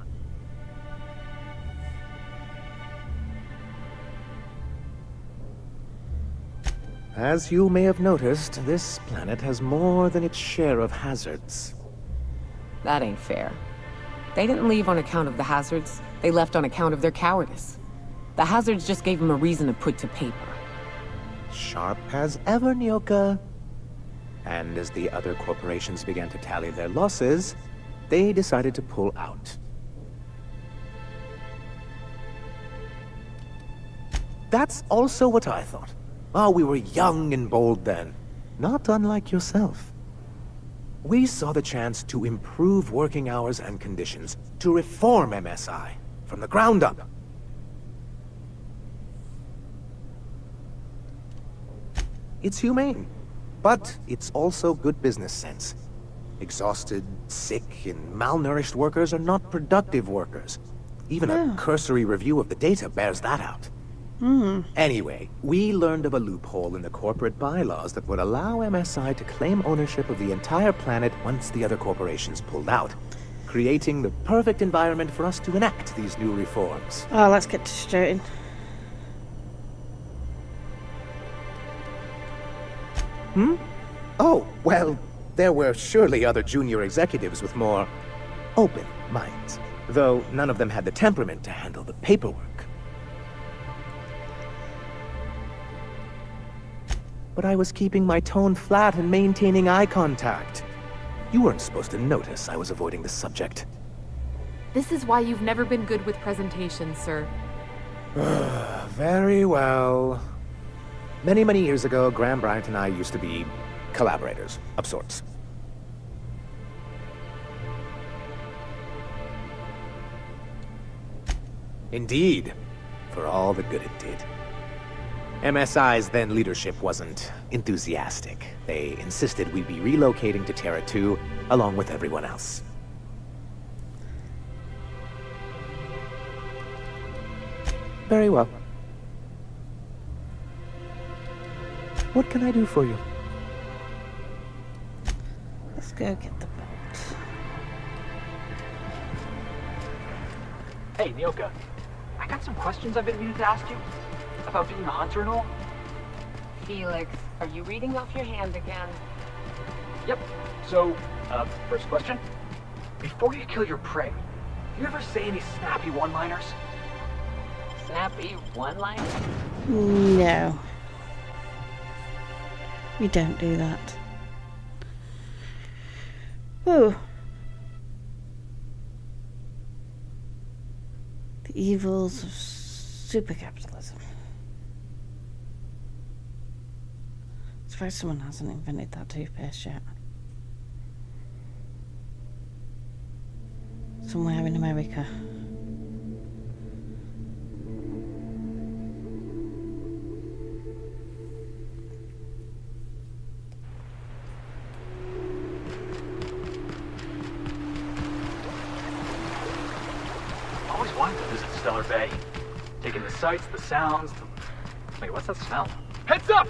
As you may have noticed, this planet has more than its share of hazards. That ain't fair. They didn't leave on account of the hazards. They left on account of their cowardice. The hazards just gave them a reason to put to paper. Sharp as ever, Nyoka. And as the other corporations began to tally their losses, they decided to pull out. That's also what I thought. Oh, we were young and bold then. Not unlike yourself. We saw the chance to improve working hours and conditions, to reform MSI from the ground up. It's humane, but it's also good business sense. Exhausted, sick, and malnourished workers are not productive workers. Even a cursory review of the data bears that out. Anyway, we learned of a loophole in the corporate bylaws that would allow MSI to claim ownership of the entire planet once the other corporations pulled out, creating the perfect environment for us to enact these new reforms. Oh, let's get to shooting. Oh, well, there were surely other junior executives with more open minds, though none of them had the temperament to handle the paperwork. But I was keeping my tone flat and maintaining eye contact. You weren't supposed to notice I was avoiding the subject. This is why you've never been good with presentations, sir. Very well. Many, many years ago, Graham Bryant and I used to be collaborators of sorts. Indeed, for all the good it did. MSI's then leadership wasn't enthusiastic. They insisted we'd be relocating to Terra 2 along with everyone else. Very well. What can I do for you? Let's go get the boat. Hey, Nyoka. I got some questions I've been meaning to ask you. About being a hunter and all. Felix, are you reading off your hand again? Yep. So, first question. Before you kill your prey, do you ever say any snappy one-liners? Snappy one-liners? No. We don't do that. Whoa. The evils of supercapitalism. I suppose someone hasn't invented that toothpaste yet. Somewhere in America. Always wanted to visit Stellar Bay. Taking the sights, the sounds, Wait, what's that smell? Heads up!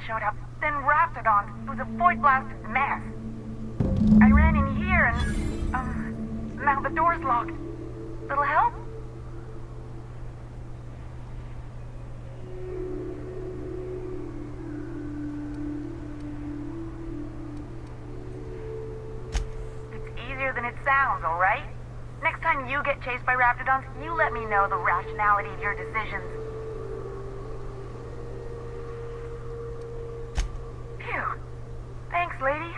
Showed up, then Raptor Raptidons. It was a void-blasted mess. I ran in here and, now the door's locked. Little help? It's easier than it sounds, alright? Next time you get chased by Raptidons, you let me know the rationality of your decisions. Phew. Thanks, lady.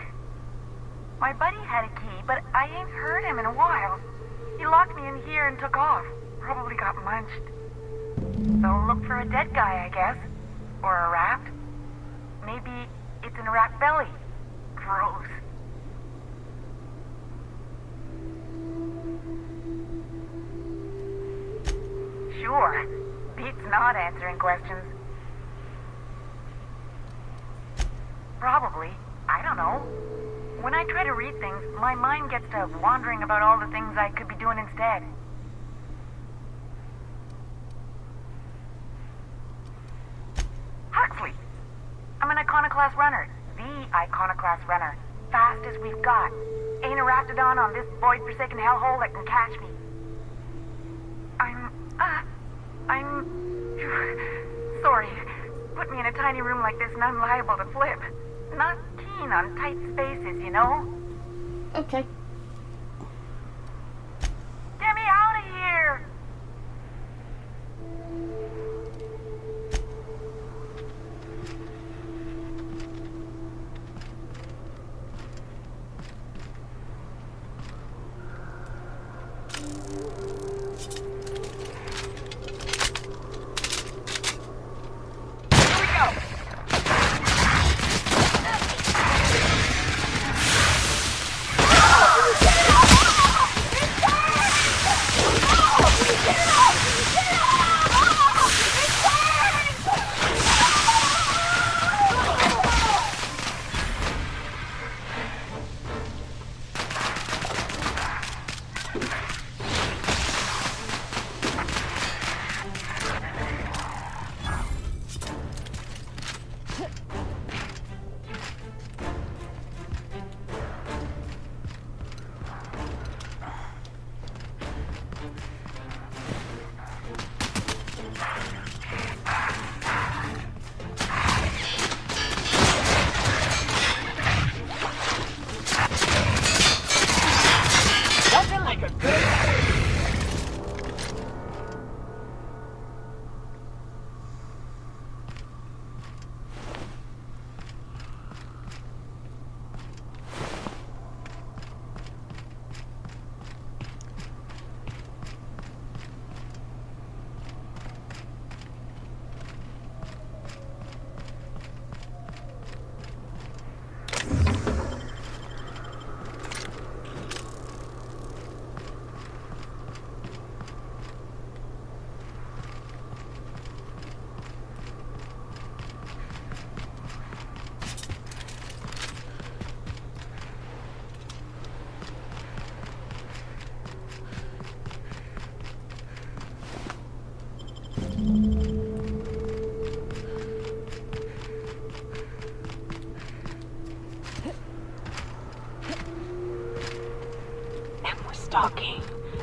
My buddy had a key, but I ain't heard him in a while. He locked me in here and took off. Probably got munched. So look for a dead guy, I guess. Or a rat. Maybe it's in a rat belly. Gross. Sure. Beats not answering questions. Probably. I don't know. When I try to read things, my mind gets to wandering about all the things I could be doing instead. Huxley! I'm an Iconoclast runner. The Iconoclast runner. Fastest we've got. Ain't a Raptidon on this void-forsaken hellhole that can catch me. I'm... Sorry. Put me in a tiny room like this and I'm liable to flip. Not keen on tight spaces, you know? Okay. Get me out of here!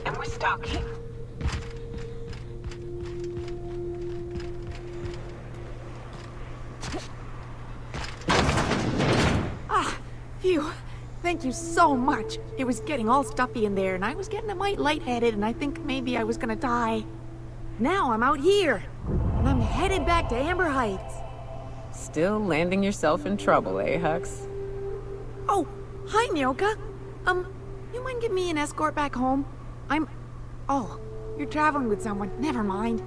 And we're stalking. Phew. Thank you so much. It was getting all stuffy in there, and I was getting a mite lightheaded, and I think maybe I was gonna die. Now I'm out here, and I'm headed back to Amber Heights. Still landing yourself in trouble, eh, Hux? Oh, hi, Nyoka. You mind giving me an escort back home? Oh, you're traveling with someone. Never mind.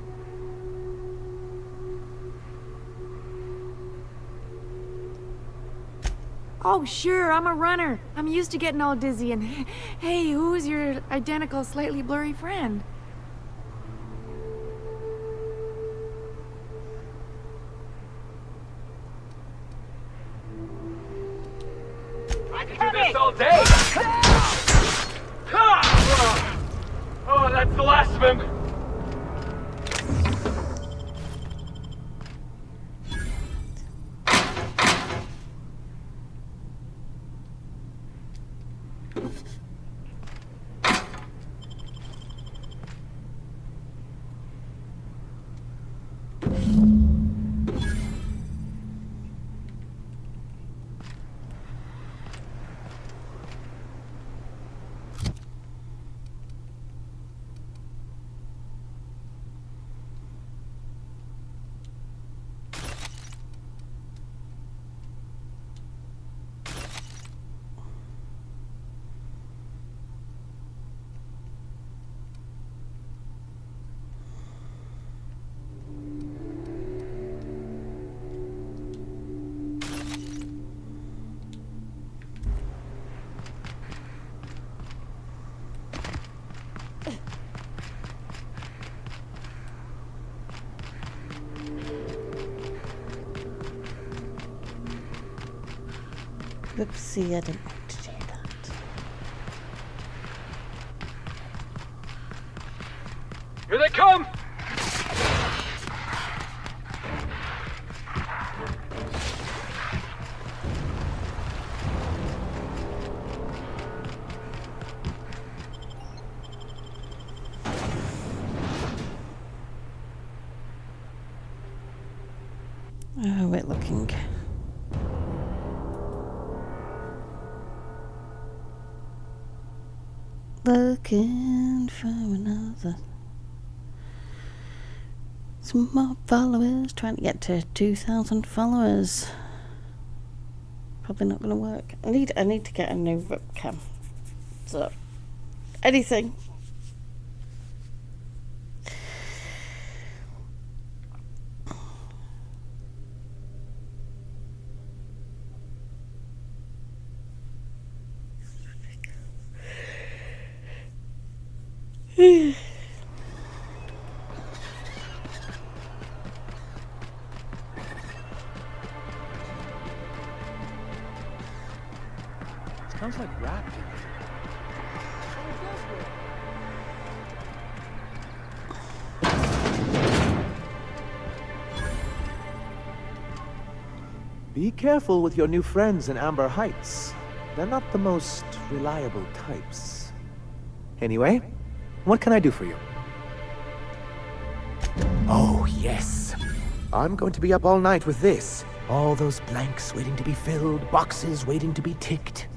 Oh, sure, I'm a runner. I'm used to getting all dizzy and... Hey, who's your identical, slightly blurry friend? I could do this all day! Oh, that's the last of him! Oopsie, I didn't want to do that. Here they come! Oh, we're looking. Looking for another. Some more followers. Trying to get to 2,000 followers. Probably not going to work. I need to get a new webcam. So, anything. Sounds like rap. Be careful with your new friends in Amber Heights. They're not the most reliable types. Anyway, what can I do for you? Oh, yes. I'm going to be up all night with this. All those blanks waiting to be filled, boxes waiting to be ticked.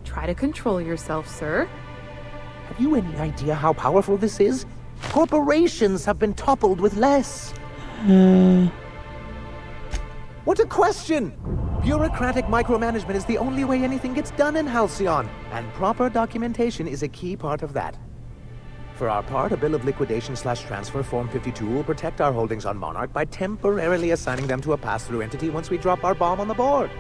Try to control yourself, sir. Have you any idea how powerful this is? Corporations have been toppled with less. What a question! Bureaucratic micromanagement is the only way anything gets done in Halcyon, and proper documentation is a key part of that. For our part, a bill of liquidation/transfer Form 52 will protect our holdings on Monarch by temporarily assigning them to a pass-through entity once we drop our bomb on the board.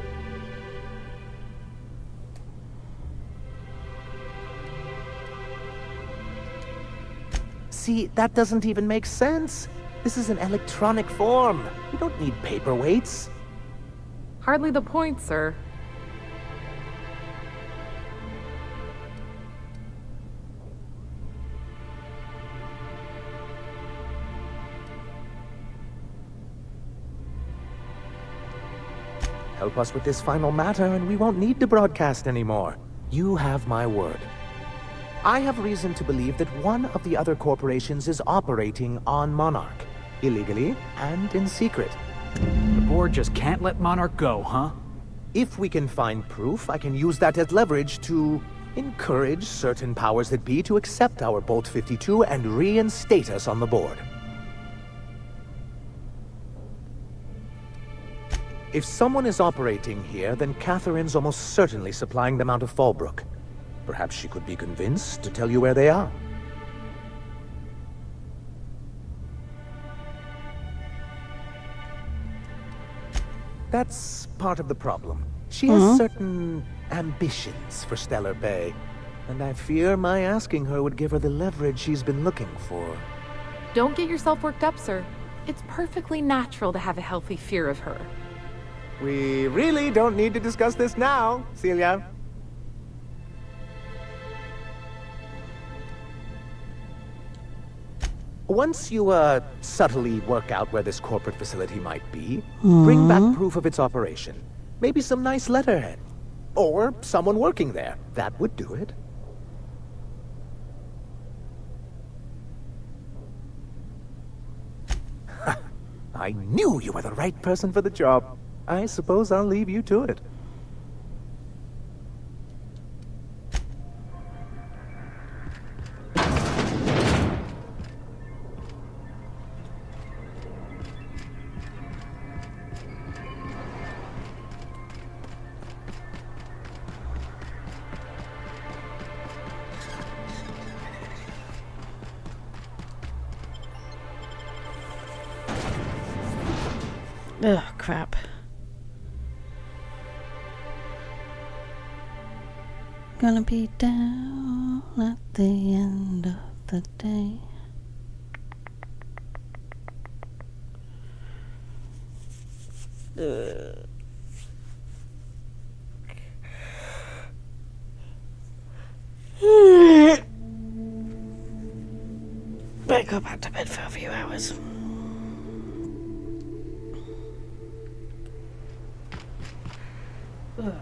See, that doesn't even make sense. This is an electronic form. We don't need paperweights. Hardly the point, sir. Help us with this final matter and we won't need to broadcast anymore. You have my word. I have reason to believe that one of the other corporations is operating on Monarch. Illegally and in secret. The board just can't let Monarch go, huh? If we can find proof, I can use that as leverage to encourage certain powers that be to accept our Bolt 52 and reinstate us on the board. If someone is operating here, then Catherine's almost certainly supplying them out of Fallbrook. Perhaps she could be convinced to tell you where they are. That's part of the problem. She has certain ambitions for Stellar Bay, and I fear my asking her would give her the leverage she's been looking for. Don't get yourself worked up, sir. It's perfectly natural to have a healthy fear of her. We really don't need to discuss this now, Celia. Once you, subtly work out where this corporate facility might be, bring back proof of its operation. Maybe some nice letterhead. Or someone working there. That would do it. I knew you were the right person for the job. I suppose I'll leave you to it. Ugh, crap. Gonna be down at the end of the day. Better go back to bed for a few hours. Ugh.